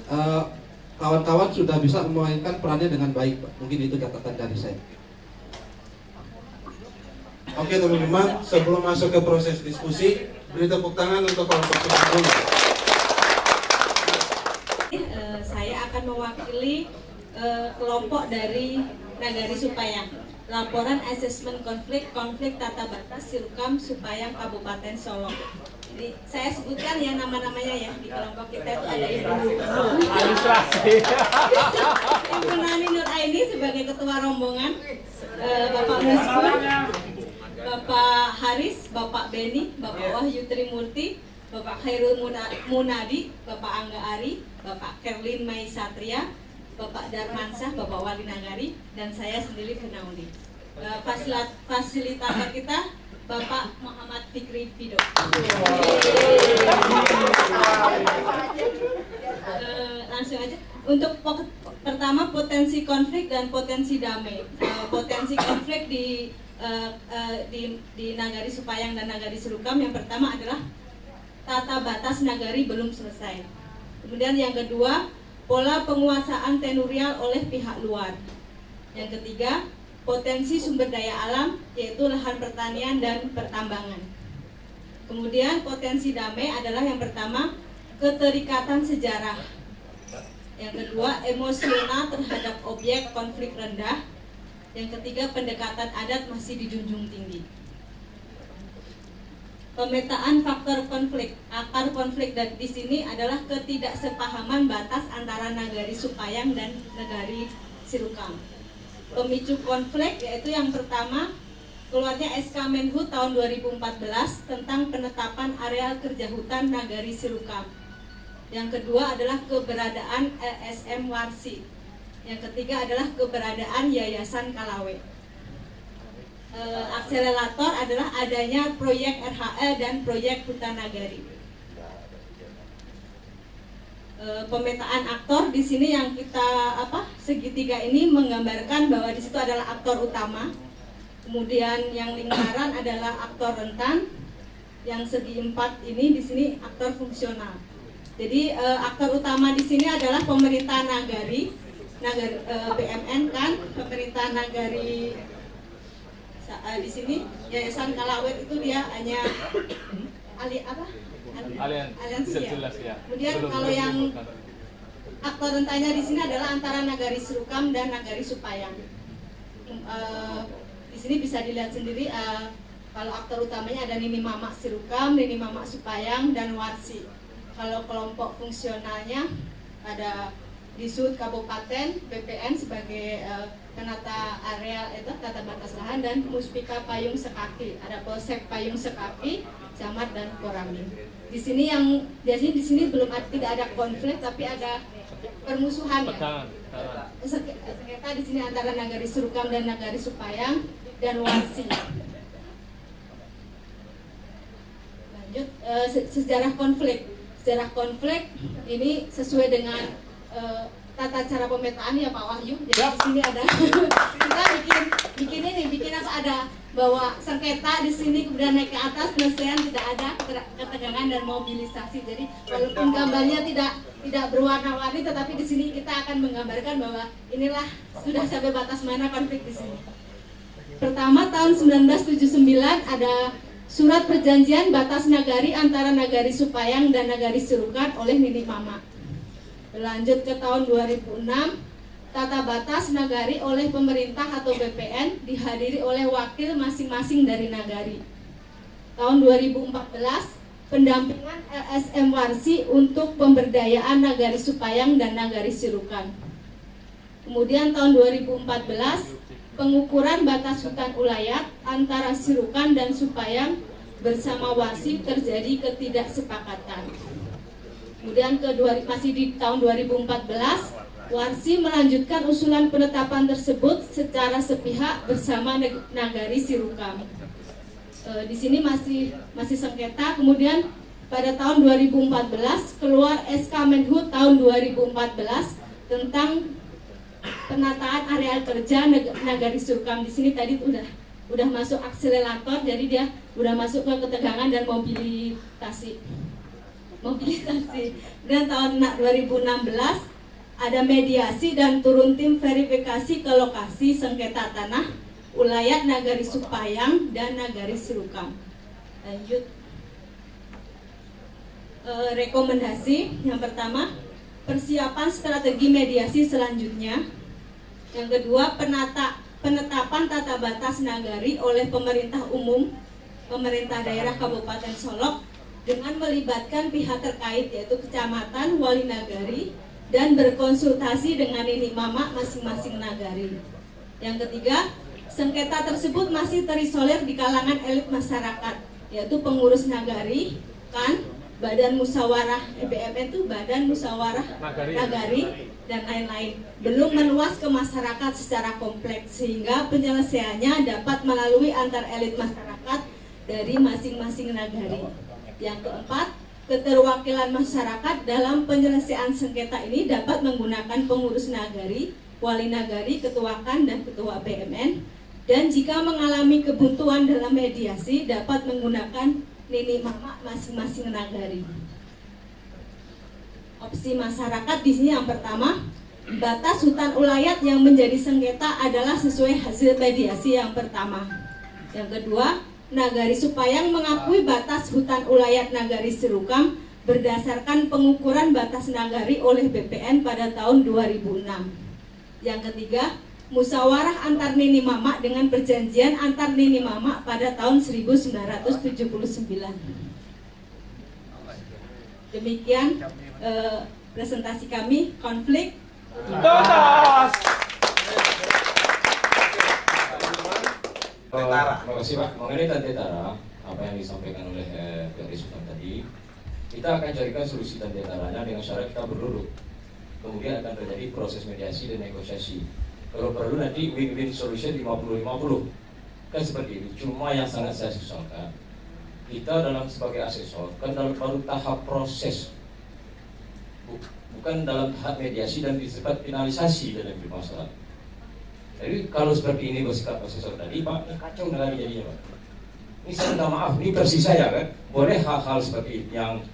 kawan-kawan sudah bisa memainkan perannya dengan baik, Pak. Mungkin itu catatan dari saya.
Oke teman-teman, sebelum masuk ke proses diskusi, beri tepuk tangan untuk kelompok sebelumnya.
Saya akan mewakili kelompok dari Nagari Supayang. Laporan asesmen konflik tata batas Sirukam Supayang Kabupaten Solok. Jadi saya sebutkan ya nama-namanya ya, di kelompok kita itu ada Ibu Nani Nur Aini sebagai ketua rombongan, Bapak Musbun, Bapak Haris, Bapak Beni, Bapak Wahyu Trimurti, Bapak Khairul Munadi, Bapak Angga Ari, Bapak Kerlin Mai Satria, Bapak Darmansah, Bapak Wali Nagari, dan saya sendiri Funauli. Fasilitator kita Bapak Muhammad Fikri Fido. Langsung aja. Untuk pertama, potensi konflik dan potensi damai. Potensi konflik di Nagari Supayang dan Nagari Sirukam, yang pertama adalah tata batas nagari belum selesai. Kemudian yang kedua, pola penguasaan tenurial oleh pihak luar. Yang ketiga, potensi sumber daya alam, yaitu lahan pertanian dan pertambangan. Kemudian potensi damai adalah yang pertama, keterikatan sejarah. Yang kedua, emosional terhadap objek konflik rendah. Yang ketiga, pendekatan adat masih dijunjung tinggi. Pemetaan faktor konflik. Akar konflik di sini adalah ketidaksepahaman batas antara Nagari Supayang dan Nagari Sirukam. Pemicu konflik yaitu yang pertama, keluarnya SK Menhub tahun 2014 tentang penetapan areal kerja hutan Nagari Sirukam. Yang kedua adalah keberadaan LSM Warsi. Yang ketiga adalah keberadaan Yayasan Kalawe. Akselerator adalah adanya proyek RHL dan proyek Hutan Nagari. Pemetaan aktor di sini yang kita segitiga ini menggambarkan bahwa di situ adalah aktor utama. Kemudian yang lingkaran adalah aktor rentan. Yang segi empat ini di sini aktor fungsional. Jadi aktor utama di sini adalah pemerintah Nagari BMN kan, pemerintah Nagari. Di sini Yayasan Kalawet itu dia hanya aliansi ya. Kemudian kalau yang aktor rentannya di sini adalah antara Nagari Sirukam dan Nagari Supayang. Di sini bisa dilihat sendiri kalau aktor utamanya ada Nini Mamak Sirukam, Nini Mamak Supayang, dan Warsi. Kalau kelompok fungsionalnya ada Disud Kabupaten, BPN sebagai penata areal itu tata batas lahan, dan Muspika Payung Sekaki, ada Polsek Payung Sekaki, Camat, dan Koramil. Di sini yang biasanya di sini tidak ada konflik tapi ada permusuhan ya. Sengketa di sini antara Nagari Sirukam dan Nagari Supayang dan Warsi. Lanjut sejarah konflik. Sejarah konflik ini sesuai dengan tata cara pemetaan ya Pak Wahyu. Jadi di sini ada kita bikin apa, ada bahwa sengketa di sini kemudian naik ke atas, penyelesaian tidak ada ketegangan dan mobilisasi. Jadi walaupun gambarnya tidak berwarna-warni, tetapi di sini kita akan menggambarkan bahwa inilah sudah sampai batas mana konflik di sini. Pertama, tahun 1979 ada surat perjanjian batas nagari antara Nagari Supayang dan Nagari Sirukan oleh Nini Mama. Berlanjut ke tahun 2006, tata batas nagari oleh pemerintah atau BPN dihadiri oleh wakil masing-masing dari nagari. Tahun 2014, pendampingan LSM Warsi untuk pemberdayaan Nagari Supayang dan Nagari Sirukan. Kemudian tahun 2014, pengukuran batas hutan ulayat antara Sirukan dan Supayang bersama Warsi terjadi ketidaksepakatan. Kemudian masih di tahun 2014, Warsi melanjutkan usulan penetapan tersebut secara sepihak bersama Nagari Sirukan. Di sini masih sengketa. Kemudian pada tahun 2014 keluar SK Menhub tahun 2014 tentang penataan areal kerja Nagari Sirukan. Di sini tadi udah masuk akselerator, jadi dia udah masuk ke ketegangan dan mobilisasi. Dan tahun 2016 ada mediasi dan turun tim verifikasi ke lokasi sengketa tanah ulayat Nagari Supayang dan Nagari Sirukan. Lanjut. Rekomendasi yang pertama, persiapan strategi mediasi selanjutnya. Yang kedua, penetapan tata batas nagari oleh pemerintah umum, pemerintah daerah Kabupaten Solok dengan melibatkan pihak terkait yaitu kecamatan, wali nagari, dan berkonsultasi dengan Nini Mama masing-masing nagari. Yang ketiga, sengketa tersebut masih terisolir di kalangan elit masyarakat, yaitu pengurus nagari, Badan Musyawarah BMN itu Badan Musyawarah Nagari dan lain-lain. Belum meluas ke masyarakat secara kompleks sehingga penyelesaiannya dapat melalui antar elit masyarakat dari masing-masing nagari. Yang keempat, keterwakilan masyarakat dalam penyelesaian sengketa ini dapat menggunakan pengurus nagari, wali nagari, ketua KAN, dan ketua BMN. Dan jika mengalami kebuntuan dalam mediasi dapat menggunakan Nini Mama masing-masing nagari. Opsi masyarakat di sini yang pertama, batas hutan ulayat yang menjadi sengketa adalah sesuai hasil mediasi yang pertama. Yang kedua, Nagari Supayang mengakui batas hutan ulayat Nagari Sirukan berdasarkan pengukuran batas nagari oleh BPN pada tahun 2006. Yang ketiga, musyawarah antar Nini Mama dengan perjanjian antar Nini Mama pada tahun 1979. Demikian presentasi kami, konflik.
Terima kasih Pak. Mengenai tentara, apa yang disampaikan oleh dari Sultan tadi, kita akan carikan solusi tentaranya dengan syarat kita berduduk. Kemudian akan terjadi proses mediasi dan negosiasi. Kalau perlu nanti win-win solution 50-50. Kan seperti itu. Cuma yang sangat saya sesalkan, kita sebagai asesor kan dalam baru tahap proses, bukan dalam tahap mediasi dan disebut finalisasi dalam permasalahan. Jadi kalau seperti ini bersikap asesor tadi Pak, kacau lagi jadinya Pak. Ini saya minta maaf, ini versi saya kan. Boleh hal-hal seperti yang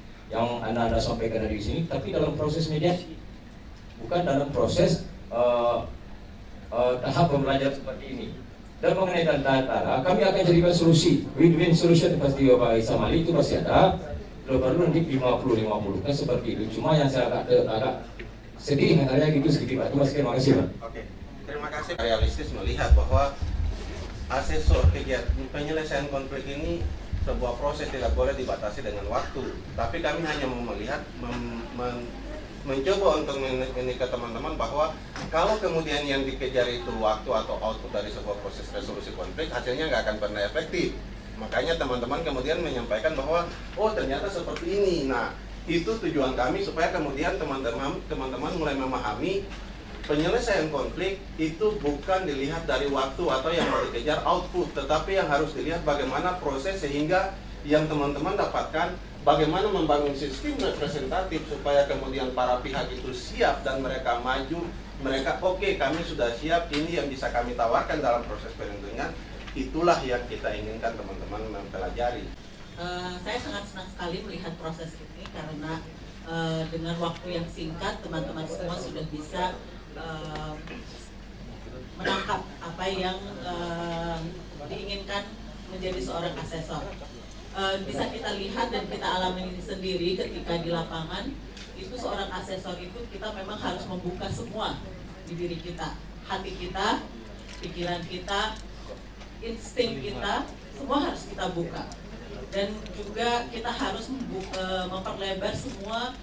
anda sampaikan dari sini, tapi dalam proses mediasi, bukan dalam proses tahap pembelajaran seperti ini. Dan mengenai tentara, kami akan jadikan solusi, win-win solution pasti Bapak Isamali itu pasti ada. Kalau perlu nanti 50-50 kan seperti itu. Cuma yang saya agak sedih katanya gitu sedikit Pak. Terima kasih Pak.
Oke, terima kasih. Realistis melihat bahwa asesor kegiatan penyelesaian konflik ini sebuah proses tidak boleh dibatasi dengan waktu. Tapi kami hanya mau melihat, mencoba untuk ini ke teman-teman bahwa kalau kemudian yang dikejar itu waktu atau output dari sebuah proses resolusi konflik, hasilnya nggak akan pernah efektif. Makanya teman-teman kemudian menyampaikan bahwa oh ternyata seperti ini. Nah itu tujuan kami supaya kemudian teman-teman mulai memahami penyelesaian konflik itu bukan dilihat dari waktu atau yang mau dikejar output, tetapi yang harus dilihat bagaimana proses sehingga yang teman-teman dapatkan bagaimana membangun sistem representatif supaya kemudian para pihak itu siap dan mereka maju, mereka oke, kami sudah siap, ini yang bisa kami tawarkan dalam proses perlindungan. Itulah yang kita inginkan teman-teman mempelajari.
Saya sangat senang sekali melihat proses ini karena dengan waktu yang singkat teman-teman semua sudah bisa menangkap apa yang diinginkan menjadi seorang asesor. Bisa kita lihat dan kita alami sendiri ketika di lapangan, itu seorang asesor itu kita memang harus membuka semua di diri kita, hati kita, pikiran kita, insting kita, semua harus kita buka. Dan juga kita harus memperlebar semua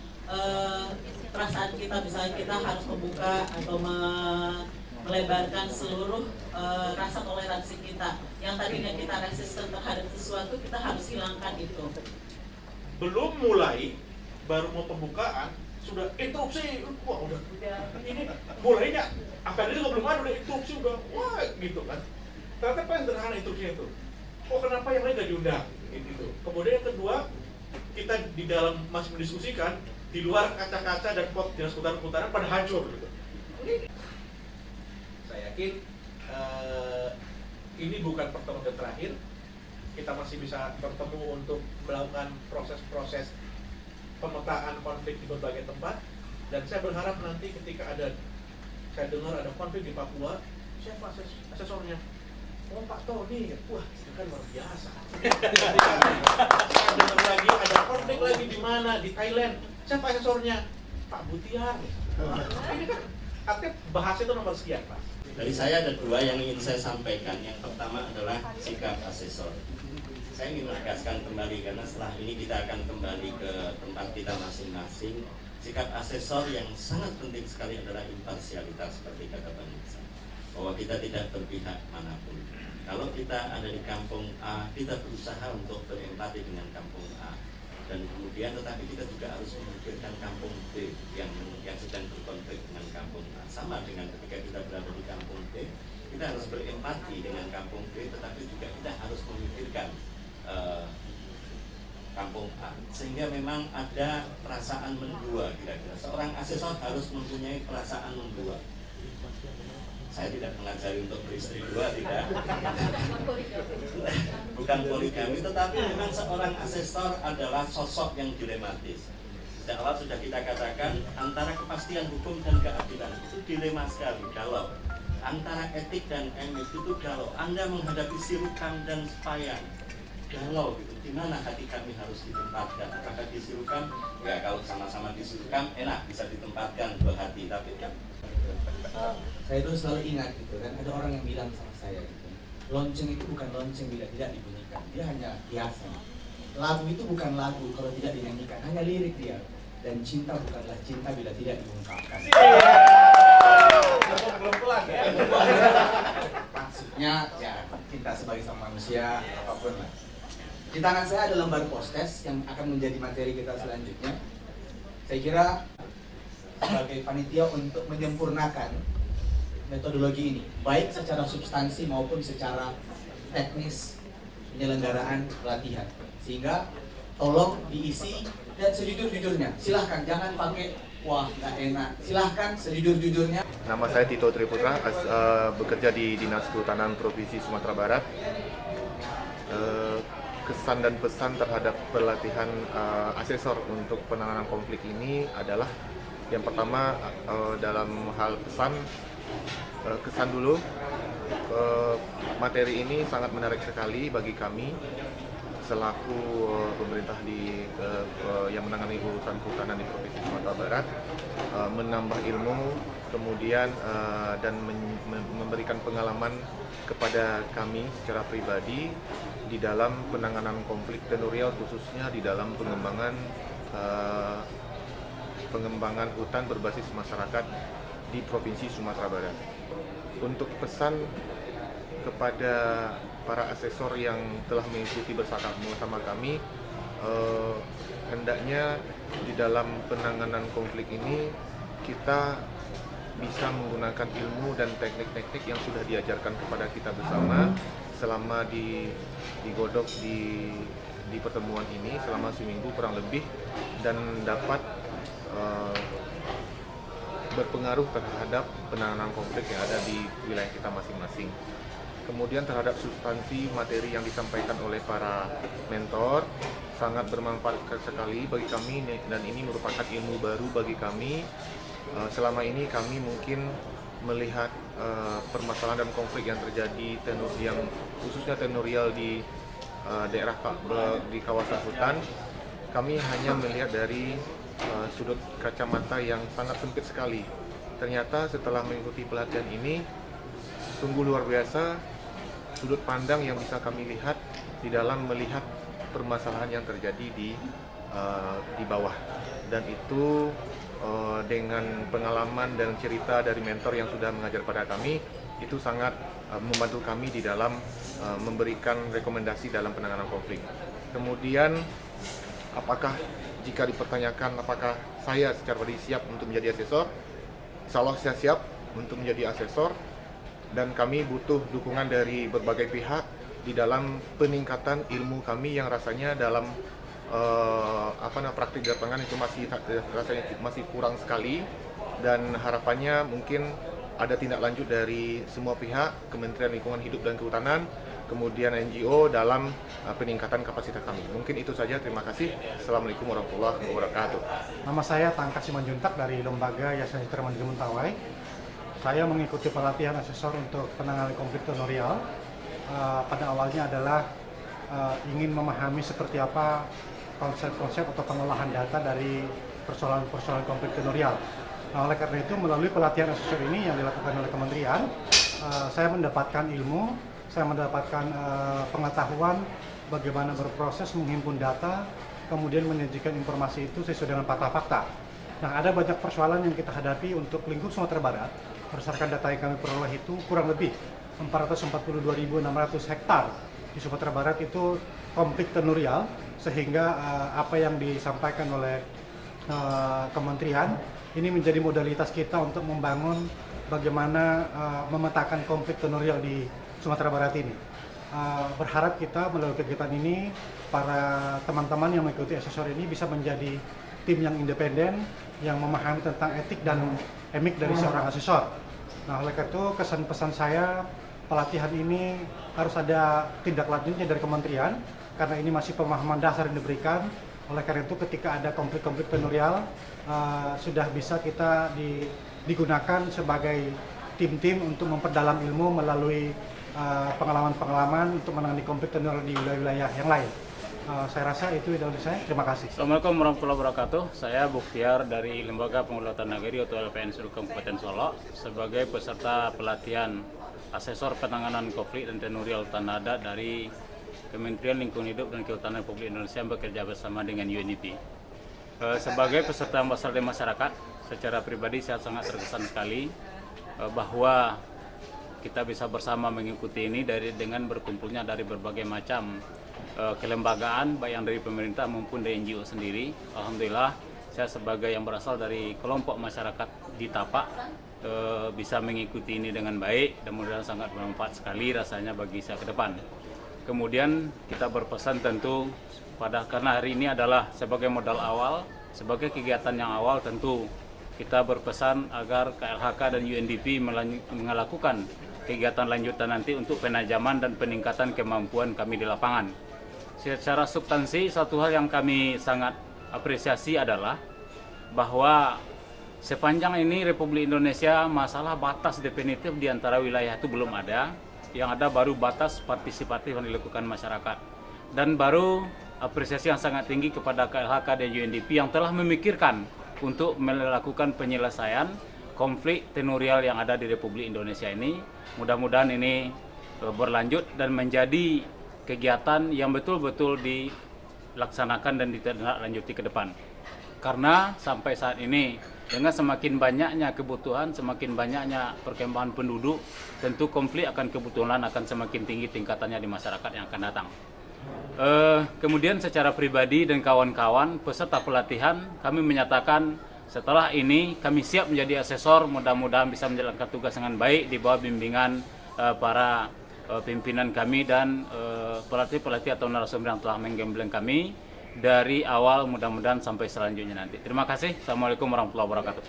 perasaan kita, misalnya kita harus membuka atau melebarkan seluruh rasa toleransi kita. Yang tadinya kita resisten terhadap sesuatu, kita harus hilangkan itu.
Belum mulai, baru mau pembukaan, sudah instruksi, wah udah ini mulainya, akan juga belum ada, udah instruksi, udah wah gitu kan. Ternyata paling sederhana instruksinya itu. Oh kenapa yang lain gak diundang? Gitu. Kemudian yang kedua, kita di dalam masih mendiskusikan, di luar kaca-kaca dan pot dinas putaran pada hancur gitu. Saya yakin ini bukan pertemuan yang terakhir. Kita masih bisa bertemu untuk melakukan proses-proses pemetaan konflik di berbagai tempat. Dan saya berharap nanti ketika saya dengar ada konflik di Papua, siapa asesornya? Oh Pak Tony, wah itu kan luar biasa. Saya dengar lagi ada konflik lagi di mana? Di Thailand. Siapa asesornya? Pak Butiar. Ini kan artinya bahasa itu nomor sekian, Pak.
Dari saya ada dua yang ingin saya sampaikan. Yang pertama adalah sikap asesor. Saya ingin menegaskan kembali karena setelah ini kita akan kembali ke tempat kita masing-masing. Sikap asesor yang sangat penting sekali adalah imparsialitas seperti kata Bang Iksan. Bahwa kita tidak berpihak manapun. Kalau kita ada di kampung A, kita berusaha untuk berempati dengan kampung A. Dan kemudian tetapi kita juga harus memikirkan kampung B yang sedang berkonflik dengan kampung A. Sama dengan ketika kita berada di kampung B, kita harus berempati dengan kampung B, tetapi juga kita harus memikirkan kampung A. Sehingga memang ada perasaan mendua kira-kira. Seorang asesor harus mempunyai perasaan mendua. Saya tidak mengajari untuk beristri dua, tidak. Bukan poligami, tetapi memang seorang asesor adalah sosok yang dilematis. Sejak awal sudah kita katakan antara kepastian hukum dan keadilan itu dilema sekali. Kalau antara etik dan emis itu kalau Anda menghadapi Sirukam dan Sepayang, galau gitu, di mana hati kami harus ditempatkan? Apakah di Sirukam? Ya kalau sama-sama di Sirukam enak bisa ditempatkan dua hati, tapi kan
saya itu selalu ingat gitu kan, ada orang yang bilang sama saya gitu, lonceng itu bukan lonceng bila tidak dibunyikan, dia hanya hiasan. Lagu itu bukan lagu kalau tidak dinyanyikan, hanya lirik dia. Dan cinta bukanlah cinta bila tidak diungkapkan.
Belum kelar ya.
Maksudnya ya cinta sebagai sama manusia apapun lah. Di tangan saya ada lembar postes yang akan menjadi materi kita selanjutnya. Saya kira sebagai panitia untuk menyempurnakan metodologi ini, baik secara substansi maupun secara teknis penyelenggaraan pelatihan, sehingga tolong diisi dan sejujur-jujurnya. Silahkan jangan pakai wah nggak enak. Silahkan sejujur-jujurnya.
Nama saya Tito Triputra, bekerja di Dinas Kehutanan Provinsi Sumatera Barat. Kesan dan pesan terhadap pelatihan asesor untuk penanganan konflik ini adalah yang pertama dalam hal pesan, kesan dulu, materi ini sangat menarik sekali bagi kami selaku pemerintah yang menangani urusan kehutanan di Provinsi Sumatera Barat, menambah ilmu, kemudian dan memberikan pengalaman kepada kami secara pribadi di dalam penanganan konflik tenurial, khususnya di dalam pengembangan hutan berbasis masyarakat di Provinsi Sumatera Barat. Untuk pesan kepada para asesor yang telah mengikuti bersama kami, hendaknya di dalam penanganan konflik ini kita bisa menggunakan ilmu dan teknik-teknik yang sudah diajarkan kepada kita bersama selama digodok di pertemuan ini selama seminggu kurang lebih, dan dapat berpengaruh terhadap penanganan konflik yang ada di wilayah kita masing-masing. Kemudian terhadap substansi materi yang disampaikan oleh para mentor sangat bermanfaat sekali bagi kami, dan ini merupakan ilmu baru bagi kami. Selama ini kami mungkin melihat permasalahan dan konflik yang terjadi yang khususnya tenurial di daerah di kawasan hutan. Kami hanya melihat dari sudut kacamata yang sangat sempit sekali. Ternyata setelah mengikuti pelatihan ini sungguh luar biasa sudut pandang yang bisa kami lihat di dalam melihat permasalahan yang terjadi di bawah, dan itu dengan pengalaman dan cerita dari mentor yang sudah mengajar pada kami, itu sangat membantu kami di dalam memberikan rekomendasi dalam penanganan konflik. Kemudian apakah jika dipertanyakan apakah saya secara pribadi siap untuk menjadi asesor, insya Allah saya siap untuk menjadi asesor, dan kami butuh dukungan dari berbagai pihak di dalam peningkatan ilmu kami yang rasanya dalam praktik di lapangan itu rasanya masih kurang sekali, dan harapannya mungkin ada tindak lanjut dari semua pihak, Kementerian Lingkungan Hidup dan Kehutanan, kemudian NGO dalam peningkatan kapasitas kami. Mungkin itu saja, terima kasih. Assalamualaikum warahmatullahi wabarakatuh.
Nama saya Tangkas Simanjuntak dari Lembaga Yayasan Citra Mandiri Mentawai. Saya mengikuti pelatihan asesor untuk penanganan konflik tenurial. Pada awalnya adalah ingin memahami seperti apa konsep-konsep atau pengolahan data dari persoalan-persoalan konflik tenurial. Nah, oleh karena itu melalui pelatihan asesor ini yang dilakukan oleh kementerian, saya mendapatkan ilmu, saya mendapatkan pengetahuan bagaimana berproses menghimpun data, kemudian menyajikan informasi itu sesuai dengan fakta-fakta. Nah, ada banyak persoalan yang kita hadapi untuk lingkup Sumatera Barat. Berdasarkan data yang kami peroleh itu kurang lebih 442.600 hektar di Sumatera Barat itu konflik tenurial, sehingga apa yang disampaikan oleh kementerian ini menjadi modalitas kita untuk membangun bagaimana memetakan konflik tenurial di Sumatera Barat ini. Berharap kita melalui kegiatan ini para teman-teman yang mengikuti asesor ini bisa menjadi tim yang independen yang memahami tentang etik dan emik dari seorang asesor. Nah, oleh karena itu kesan pesan saya, pelatihan ini harus ada tindak lanjutnya dari kementerian karena ini masih pemahaman dasar yang diberikan. Oleh karena itu ketika ada konflik-konflik tenurial sudah bisa kita digunakan sebagai tim-tim untuk memperdalam ilmu melalui pengalaman-pengalaman untuk menangani konflik tenurial di wilayah-wilayah yang lain. Saya rasa itu dari saya. Terima kasih.
Assalamualaikum warahmatullahi wabarakatuh. Saya Buktiar dari Lembaga Pengelolaan Nagari atau LPN Serukam Kabupaten Solok sebagai peserta pelatihan asesor penanganan konflik dan tenurial tanah adat dari Kementerian Lingkungan Hidup dan Kehutanan Republik Indonesia yang bekerja bersama dengan UNDP. Sebagai peserta ambassador dari masyarakat, secara pribadi saya sangat terkesan sekali bahwa kita bisa bersama mengikuti ini dengan berkumpulnya dari berbagai macam kelembagaan, baik yang dari pemerintah maupun dari NGO sendiri. Alhamdulillah, saya sebagai yang berasal dari kelompok masyarakat di Tapak bisa mengikuti ini dengan baik dan mudah-mudahan sangat bermanfaat sekali rasanya bagi saya ke depan. Kemudian kita berpesan tentu karena hari ini adalah sebagai modal awal, sebagai kegiatan yang awal, tentu kita berpesan agar KLHK dan UNDP melakukan kegiatan lanjutan nanti untuk penajaman dan peningkatan kemampuan kami di lapangan. Secara substansi, satu hal yang kami sangat apresiasi adalah bahwa sepanjang ini Republik Indonesia masalah batas definitif di antara wilayah itu belum ada. Yang ada baru batas partisipatif yang dilakukan masyarakat. Dan baru apresiasi yang sangat tinggi kepada KLHK dan UNDP yang telah memikirkan untuk melakukan penyelesaian konflik tenurial yang ada di Republik Indonesia ini. Mudah-mudahan ini berlanjut dan menjadi kegiatan yang betul-betul dilaksanakan dan ditindaklanjuti ke depan. Karena sampai saat ini dengan semakin banyaknya kebutuhan, semakin banyaknya perkembangan penduduk, tentu konflik akan kebutuhan akan semakin tinggi tingkatannya di masyarakat yang akan datang. Kemudian secara pribadi dan kawan-kawan peserta pelatihan, kami menyatakan setelah ini kami siap menjadi asesor, mudah-mudahan bisa menjalankan tugas dengan baik di bawah bimbingan para pimpinan kami dan pelatih-pelatih atau narasumber yang telah menggembleng kami dari awal, mudah-mudahan sampai selanjutnya nanti. Terima kasih. Assalamualaikum warahmatullahi wabarakatuh.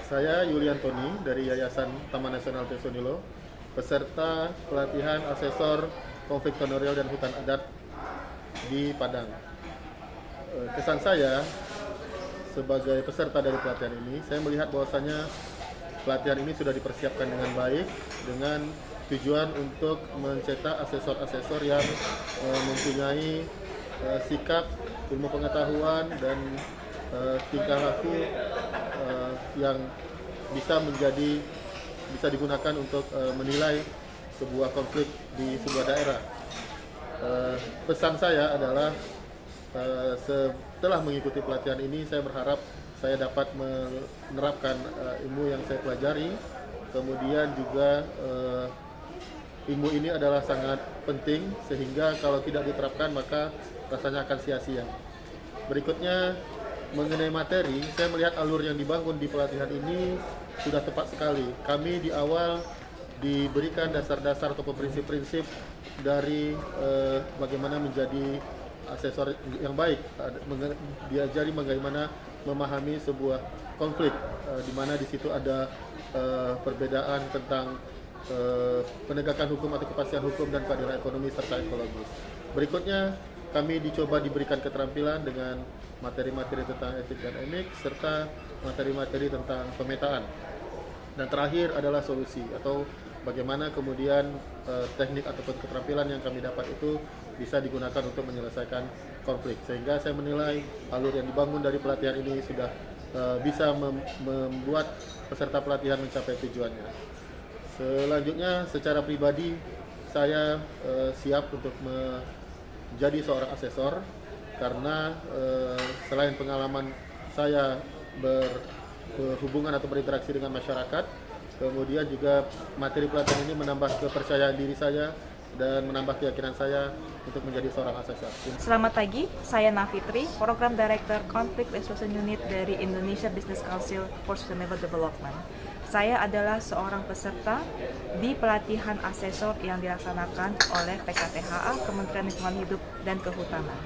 Saya Yulian Tony dari Yayasan Taman Nasional Tesonilo, peserta pelatihan asesor konflik tenurial dan hutan adat di Padang. Kesan saya
sebagai peserta dari pelatihan ini, saya melihat bahwasanya pelatihan ini sudah dipersiapkan dengan baik dengan tujuan untuk mencetak asesor-asesor yang mempunyai sikap, ilmu pengetahuan dan tingkah laku yang bisa digunakan untuk menilai sebuah konflik di sebuah daerah. Pesan saya adalah setelah mengikuti pelatihan ini, saya berharap saya dapat menerapkan ilmu yang saya pelajari. Kemudian juga ilmu ini adalah sangat penting sehingga kalau tidak diterapkan maka rasanya akan sia-sia. Berikutnya mengenai materi, saya melihat alur yang dibangun di pelatihan ini sudah tepat sekali. Kami di awal diberikan dasar-dasar atau prinsip-prinsip dari bagaimana menjadi asesor yang baik, diajari bagaimana memahami sebuah konflik, di mana di situ ada perbedaan tentang penegakan hukum atau kepastian hukum dan keadilan ekonomi serta ekologis. Berikutnya kami dicoba diberikan keterampilan dengan materi-materi tentang etik dan emik serta materi-materi tentang pemetaan. Dan terakhir adalah solusi atau bagaimana kemudian teknik ataupun keterampilan yang kami dapat itu bisa digunakan untuk menyelesaikan konflik. Sehingga saya menilai alur yang dibangun dari pelatihan ini sudah bisa membuat peserta pelatihan mencapai tujuannya. Selanjutnya secara pribadi saya siap untuk menjadi seorang asesor karena selain pengalaman saya berhubungan atau berinteraksi dengan masyarakat, kemudian juga materi pelatihan ini menambah kepercayaan diri saya dan menambah keyakinan saya untuk menjadi seorang asesor.
Selamat pagi, saya Nafitri, Program Director Conflict Resolution Unit dari Indonesia Business Council for Sustainable Development. Saya adalah seorang peserta di pelatihan asesor yang dilaksanakan oleh PKTHA, Kementerian Lingkungan Hidup dan Kehutanan.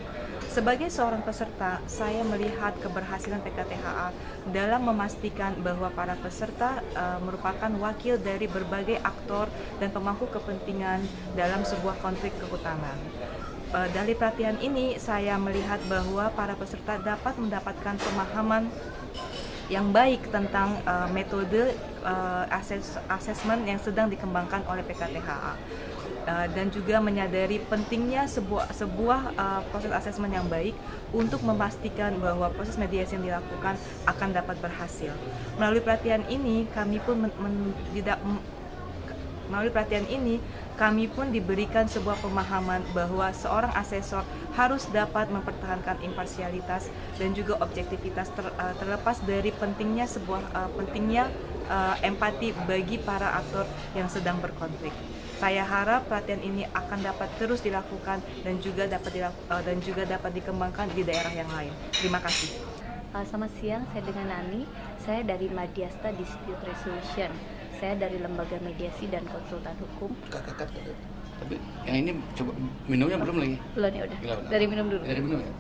Sebagai seorang peserta, saya melihat keberhasilan PKTHA dalam memastikan bahwa para peserta merupakan wakil dari berbagai aktor dan pemangku kepentingan dalam sebuah konflik kehutanan. Dari pelatihan ini, saya melihat bahwa para peserta dapat mendapatkan pemahaman yang baik tentang metode asesmen yang sedang dikembangkan oleh PKTHA. Dan juga menyadari pentingnya sebuah proses asesmen yang baik untuk memastikan bahwa proses mediasi yang dilakukan akan dapat berhasil. Melalui pelatihan ini kami pun diberikan sebuah pemahaman bahwa seorang asesor harus dapat mempertahankan imparsialitas dan juga objektivitas terlepas dari pentingnya empati bagi para aktor yang sedang berkonflik. Saya harap pelatihan ini akan dapat terus dilakukan dan juga dapat dikembangkan di daerah yang lain. Terima kasih.
Selamat siang, saya dengan Nani. Saya dari Madhyasta Dispute Resolution. Saya dari Lembaga Mediasi dan Konsultan Hukum.
Tapi yang ini coba minumnya belum lagi?
Belum ya udah. Dari minum dulu.
Dari minum ya.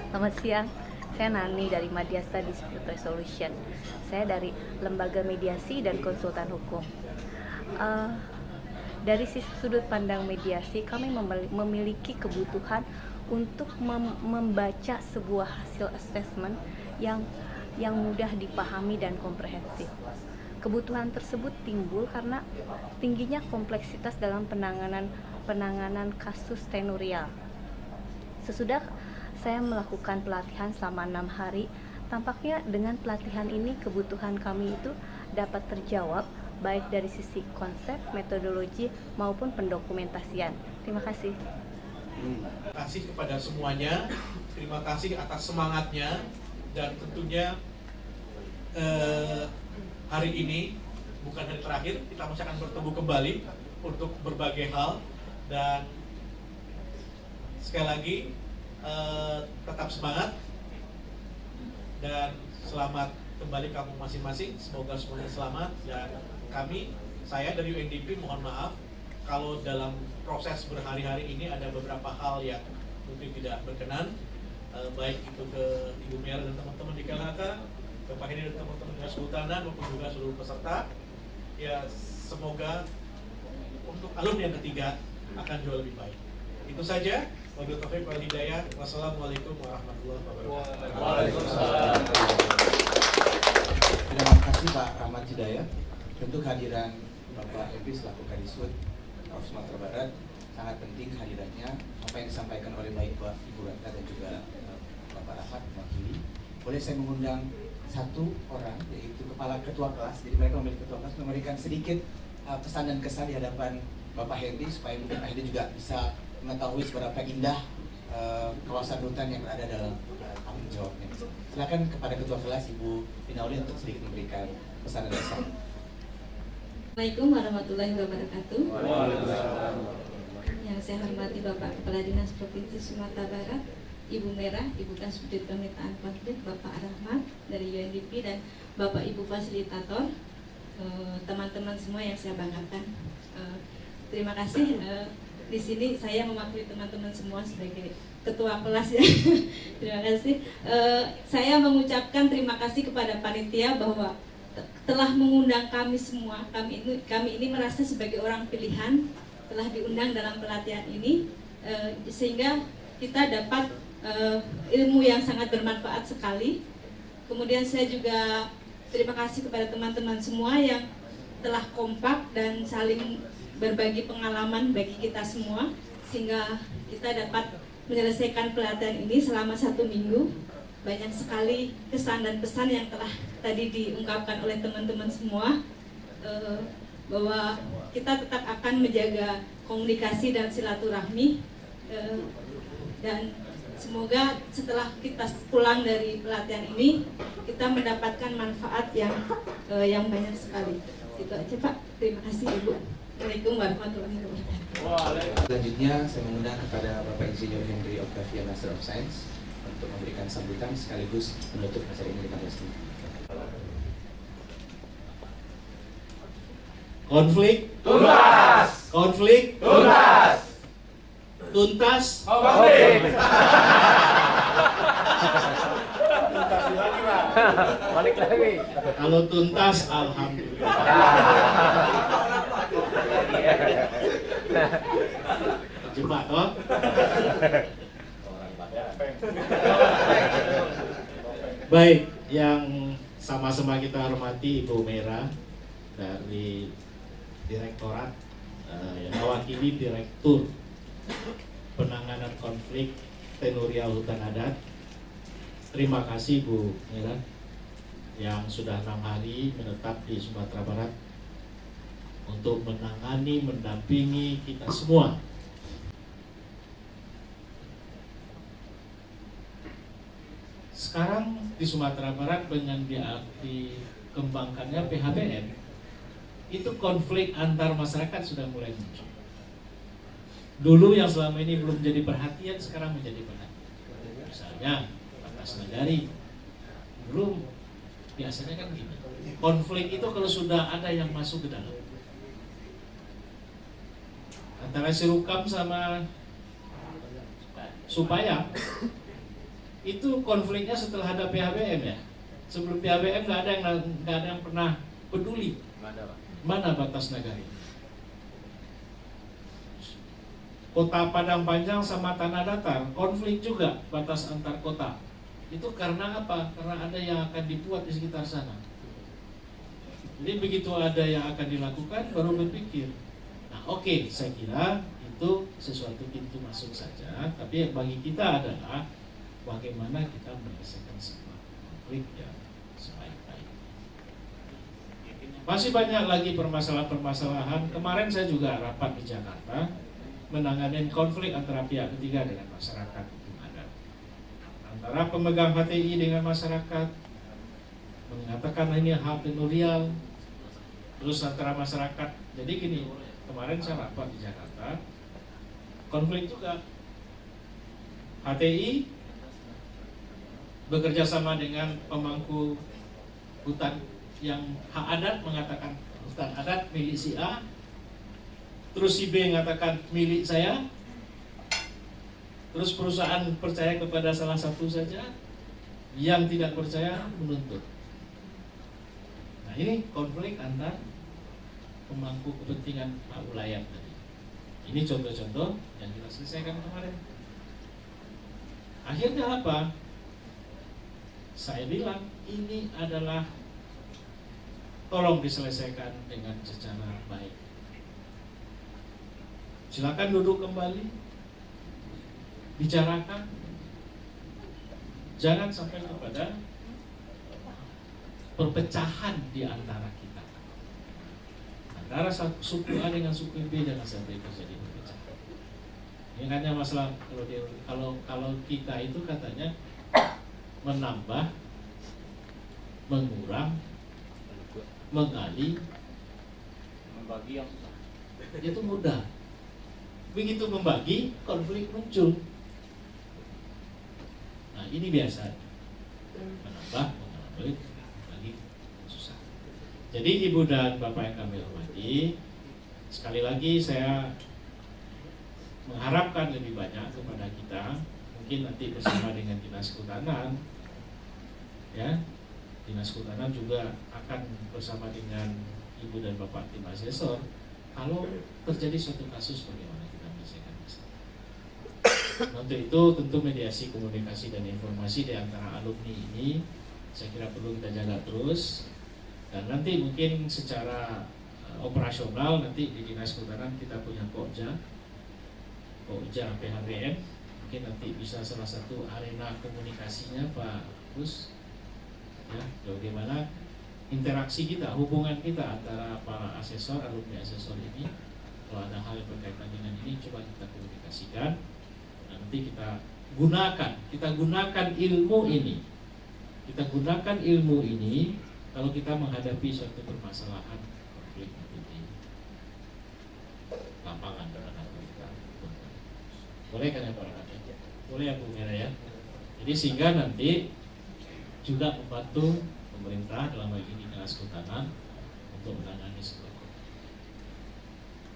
Selamat siang. Saya Nani dari Madhyasta Dispute Resolution. Saya dari Lembaga Mediasi dan Konsultan Hukum. Dari sisi sudut pandang mediasi, kami memiliki kebutuhan untuk membaca sebuah hasil asesmen yang mudah dipahami dan komprehensif. Kebutuhan tersebut timbul karena tingginya kompleksitas dalam penanganan kasus tenurial. Sesudah saya melakukan pelatihan selama 6 hari, tampaknya dengan pelatihan ini kebutuhan kami itu dapat terjawab baik dari sisi konsep, metodologi maupun pendokumentasian. Terima kasih.
Terima kasih kepada semuanya, terima kasih atas semangatnya, dan tentunya hari ini bukan hari terakhir, kita masih akan bertemu kembali untuk berbagai hal. Dan sekali lagi tetap semangat dan selamat kembali kamu masing-masing, semoga semuanya selamat. Dan saya dari UNDP mohon maaf kalau dalam proses berhari-hari ini ada beberapa hal yang mungkin tidak berkenan, baik itu ke Ibu Mer dan teman-teman di KLHK, ke Pak Hedi dan teman-teman Dinas Kehutanan maupun juga seluruh peserta. Ya, semoga untuk alumni yang ketiga akan jauh lebih baik. Itu saja. Wabillahi taufiq wal hidayah. Wassalamualaikum warahmatullahi wabarakatuh.
Waalaikumsalam. Terima kasih Pak Ahmad Hidayat. Tentu kehadiran Bapak Ebi selaku Kadisud Sumatera Barat sangat penting kehadirannya. Apa yang disampaikan oleh baik Ibu Ratna dan juga Bapak Ahmad mewakili. Boleh saya mengundang satu orang, yaitu kepala ketua kelas. Jadi mereka memiliki ketua kelas memberikan sedikit pesan dan kesan di hadapan Bapak Henry supaya mungkin Pak Henry juga bisa mengetahui seberapa indah kawasan hutan yang berada dalam tanggung jawabnya. Silakan kepada ketua kelas Ibu Inauli untuk sedikit memberikan pesan dan kesan.
Assalamualaikum warahmatullahi wabarakatuh. Yang saya hormati Bapak Kepala Dinas Provinsi Sumatera Barat, Ibu Merah, Ibu Kasubdit Pemerintahan Konflik, Bapak Rahmat dari UNDP, dan Bapak Ibu Fasilitator, teman-teman semua yang saya banggakan. Terima kasih. Di sini saya mewakili teman-teman semua sebagai ketua kelas ya. Terima kasih. Saya mengucapkan terima kasih kepada panitia bahwa telah mengundang kami semua. Kami ini merasa sebagai orang pilihan telah diundang dalam pelatihan ini, sehingga kita dapat ilmu yang sangat bermanfaat sekali. Kemudian saya juga terima kasih kepada teman-teman semua yang telah kompak dan saling berbagi pengalaman bagi kita semua, sehingga kita dapat menyelesaikan pelatihan ini selama 1 minggu. Banyak sekali kesan dan pesan yang telah tadi diungkapkan oleh teman-teman semua, bahwa kita tetap akan menjaga komunikasi dan silaturahmi, dan semoga setelah kita pulang dari pelatihan ini kita mendapatkan manfaat yang banyak sekali. Itu aja Pak. Terima kasih Ibu. Assalamualaikum warahmatullahi wabarakatuh.
Selanjutnya saya mengundang kepada Bapak Insinyur Henry Octavia Master of Science untuk memberikan sambutan sekaligus menutup acara ini dengan resmi.
Konflik tuntas. Konflik tuntas. Tuntas konflik.
Balik lagi.
Kalau tuntas, alhamdulillah. Jebak toh. Baik, yang sama-sama kita hormati Ibu Merah dari Direktorat yang mewakili Direktur Penanganan Konflik Tenurial Hutan Adat. Terima kasih Bu Merah yang sudah 6 hari menetap di Sumatera Barat untuk menangani, mendampingi kita semua. Sekarang di Sumatera Barat dengan dikembangkannya PHBM, itu konflik antar masyarakat sudah mulai muncul. Dulu yang selama ini belum jadi perhatian, sekarang menjadi perhatian. Misalnya batas nagari, belum biasanya kan gini. Konflik itu kalau sudah ada yang masuk ke dalam, antara Sirukam sama Supaya, itu konfliknya setelah ada PHBM ya. Sebelum PHBM nggak ada yang pernah peduli mana batas nagari. Kota Padang Panjang sama Tanah Datar konflik juga batas antar kota. Itu karena apa? Karena ada yang akan dibuat di sekitar sana. Jadi begitu ada yang akan dilakukan baru berpikir. Nah oke, saya kira itu sesuatu pintu masuk saja. Tapi bagi kita adalah bagaimana kita menyelesaikan sebuah konflik yang sebaik-baik. Masih banyak lagi permasalahan-permasalahan. Kemarin saya juga rapat di Jakarta menangani konflik antara pihak ketiga dengan masyarakat hukum adat, antara pemegang HTI dengan masyarakat, mengatakan ini hak tenurial, terus antara masyarakat. Jadi gini, kemarin saya rapat di Jakarta, konflik juga. HTI bekerja sama dengan pemangku hutan yang hak adat mengatakan hutan adat milik si A, terus si B mengatakan milik saya, terus perusahaan percaya kepada salah satu saja, yang tidak percaya menuntut. Nah ini konflik antar pemangku kepentingan Pak Ulayat tadi. Ini contoh-contoh yang kita selesaikan kemarin.
Akhirnya apa? Saya bilang ini adalah tolong diselesaikan dengan secara baik. Silakan duduk kembali, bicarakan, jangan sampai kepada perpecahan di antara kita. Antara suku A dengan suku B jangan sampai terjadi perpecahan. Ini hanya masalah kalau kita itu katanya menambah, mengurang, mengali,
membagi yang susah.
Itu mudah. Begitu membagi, konflik muncul. Nah, ini biasa. Menambah, membagi susah. Jadi Ibu dan Bapak yang kami hormati, sekali lagi saya mengharapkan lebih banyak kepada kita, mungkin nanti bersama dengan Dinas Kehutanan, ya, Dinas Kehutanan juga akan bersama dengan Ibu dan Bapak tim asesor. Kalau terjadi suatu kasus bagaimana kita menyelesaikan masalah. Untuk itu tentu mediasi, komunikasi dan informasi di antara alumni ini saya kira perlu kita jaga terus. Dan nanti mungkin secara operasional nanti di Dinas Kehutanan kita punya Pokja PHBN, mungkin nanti bisa salah satu arena komunikasinya Pak Gus, ya, bagaimana interaksi kita, hubungan kita antara para asesor, alumni asesor ini. Kalau ada hal yang berkaitan dengan ini, coba kita komunikasikan. Nanti kita gunakan ilmu ini. Kita gunakan ilmu ini kalau kita menghadapi suatu permasalahan konflik di lapangan dengan kita. Boleh kan ya Pak Rakyat? Boleh ya Bu Mera ya. Jadi sehingga nanti juga membantu pemerintah dalam hal ini Dinas Kehutanan untuk menangani sebuah konflik.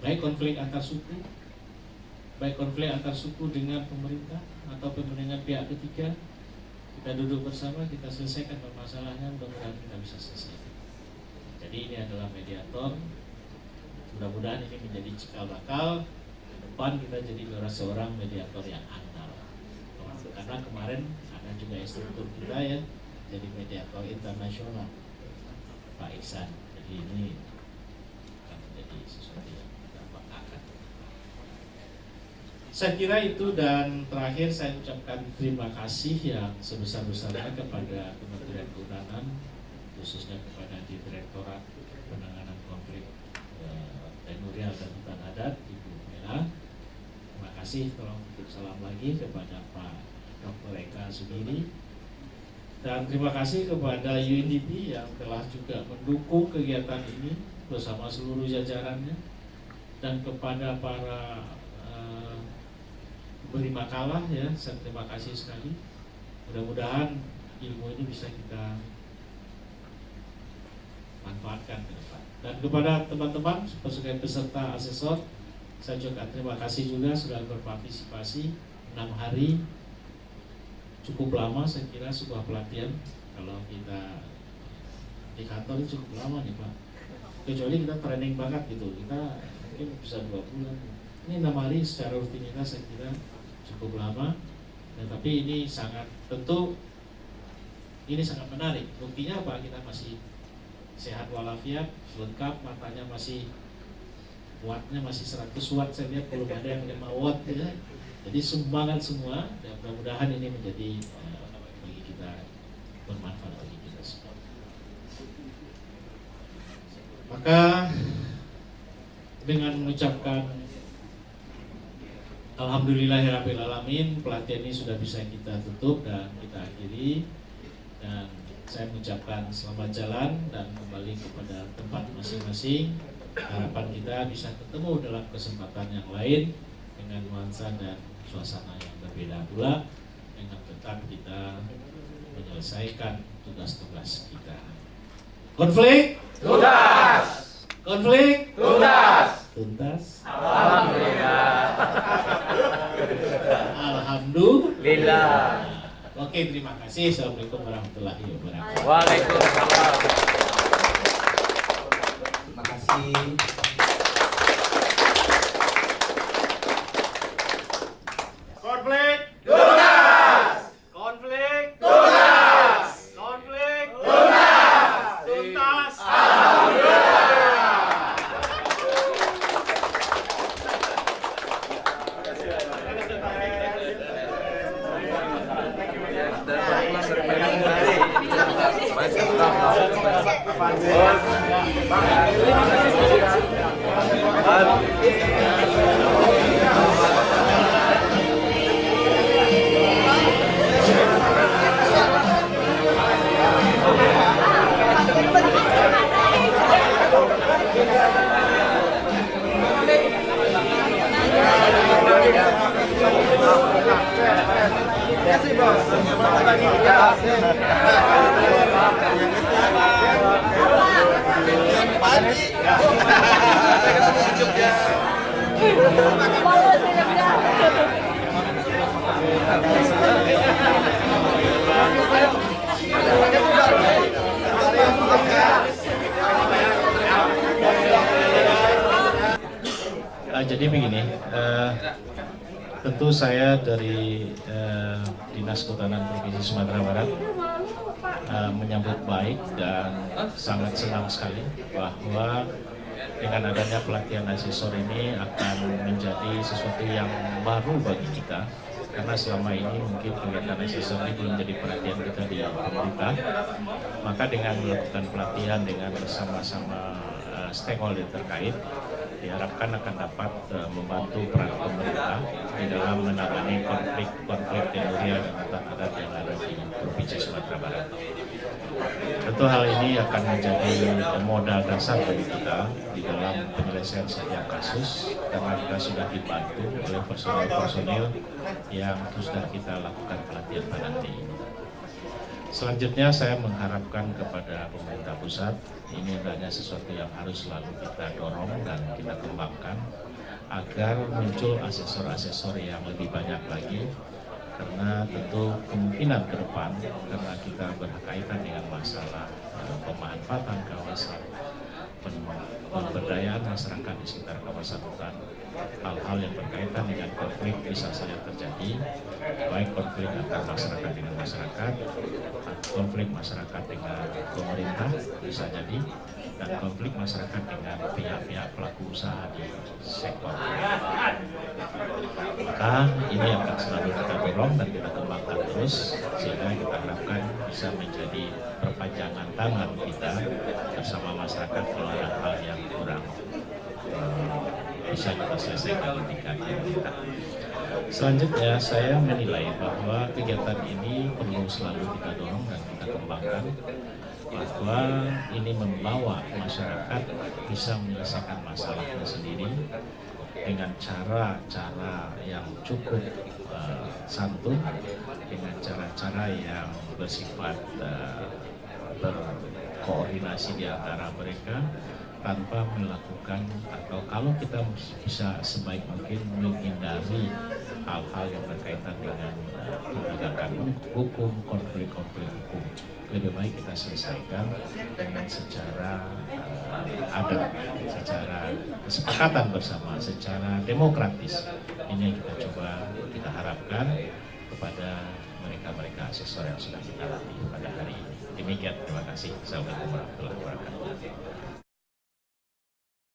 Baik konflik antar suku, baik konflik antar suku dengan pemerintah ataupun dengan pihak ketiga, kita duduk bersama, kita selesaikan permasalahannya, mudah-mudahan kita bisa selesaikan. Jadi ini adalah mediator. Mudah-mudahan ini menjadi cikal bakal ke depan kita jadi seorang mediator yang andal. Karena kemarin ada juga instruktur kita ya, jadi mediator internasional Pak Iksan. Jadi ini akan menjadi sesuatu yang kita banggakan. Saya kira itu, dan terakhir saya ucapkan terima kasih yang sebesar-besarnya kepada Kementerian Kehutanan, khususnya kepada Direktorat Penanganan Konflik Tenurial dan Hutan Adat Ibu Mera. Terima kasih, tolong titip salam lagi kepada Pak Dr. Eka Sumiri. Dan terima kasih kepada UNDP yang telah juga mendukung kegiatan ini bersama seluruh jajarannya, dan kepada para pemberi makalah ya, saya terima kasih sekali. Mudah-mudahan ilmu ini bisa kita manfaatkan ke depan. Dan kepada teman-teman sebagai peserta asesor, saya juga terima kasih juga sudah berpartisipasi 6 hari. Cukup lama saya kira sebuah pelatihan. Kalau kita di kantor itu cukup lama nih Pak, kecuali kita training banget gitu, kita mungkin bisa 2 bulan. Ini 6 hari secara rutinitas saya kira cukup lama. Dan tapi ini sangat, tentu ini sangat menarik. Buktinya apa? Kita masih sehat walafiat, lengkap, matanya masih, wattnya masih 100 watt, saya lihat belum ada yang 5 watt ya. Jadi sumbangan semua, dan mudah-mudahan ini menjadi bagi kita bermanfaat bagi kita semua. Maka dengan mengucapkan Alhamdulillahirabbil alamin, pelatihan ini sudah bisa kita tutup dan kita akhiri. Dan saya mengucapkan selamat jalan dan kembali kepada tempat masing-masing. Harapan kita bisa ketemu dalam kesempatan yang lain dengan nuansa dan suasana yang berbeda pula, dengan tetap kita menyelesaikan tugas-tugas kita. Konflik tuntas, konflik tuntas, tuntas.
Alhamdulillah.
Alhamdulillah. Oke, terima kasih. Assalamualaikum warahmatullahi wabarakatuh.
Waalaikumsalam.
Terima kasih.
Konflik tuntas. Jadi begini, tentu saya dari Dinas Kehutanan Provinsi Sumatera Barat menyambut baik dan sangat senang sekali bahwa dengan adanya pelatihan asesor ini akan menjadi sesuatu yang baru bagi kita, karena selama ini mungkin kegiatan asesor ini belum jadi perhatian kita di pemerintah. Maka dengan melakukan pelatihan dengan bersama-sama stakeholder terkait, diharapkan akan dapat membantu peran pemerintah di dalam menangani konflik tenurial dan hutan adat yang ada di Provinsi Sumatera Barat. Tentu hal ini akan menjadi modal dasar bagi kita di dalam penyelesaian setiap kasus, karena kita sudah dibantu oleh personil yang sudah kita lakukan pelatihan pada nanti. Selanjutnya saya mengharapkan kepada pemerintah pusat, ini adalah sesuatu yang harus selalu kita dorong dan kita kembangkan agar muncul asesor-asesor yang lebih banyak lagi, karena tentu kemungkinan ke depan karena kita berkaitan dengan masalah pemanfaatan kawasan, pemberdayaan masyarakat di sekitar kawasan hutan, hal-hal yang berkaitan dengan konflik bisa saja terjadi, baik konflik antar masyarakat dengan masyarakat, konflik masyarakat dengan pemerintah bisa jadi, dan konflik masyarakat dengan pihak-pihak pelaku usaha di sektor. Maka ini akan selalu kita dorong dan kita kembangkan terus, sehingga kita harapkan bisa menjadi perpanjangan tangan kita bersama masyarakat kalau ada hal yang kurang bisa kita selesaikan di tingkat kita. Selanjutnya saya menilai bahwa kegiatan ini perlu selalu kita dorong dan kita kembangkan, bahwa ini membawa masyarakat bisa menyelesaikan masalahnya sendiri dengan cara-cara yang cukup santun, dengan cara-cara yang bersifat berkoordinasi di antara mereka, tanpa melakukan, atau kalau kita bisa sebaik mungkin menghindari hal-hal yang berkaitan dengan penegakan hukum, konflik-konflik hukum. Lebih baik kita selesaikan dengan secara adab, secara kesepakatan bersama, secara demokratis. Ini yang kita coba kita harapkan kepada mereka-mereka asesor yang sudah kita latih pada hari ini. Demikian, terima kasih. Assalamualaikum warahmatullahi wabarakatuh.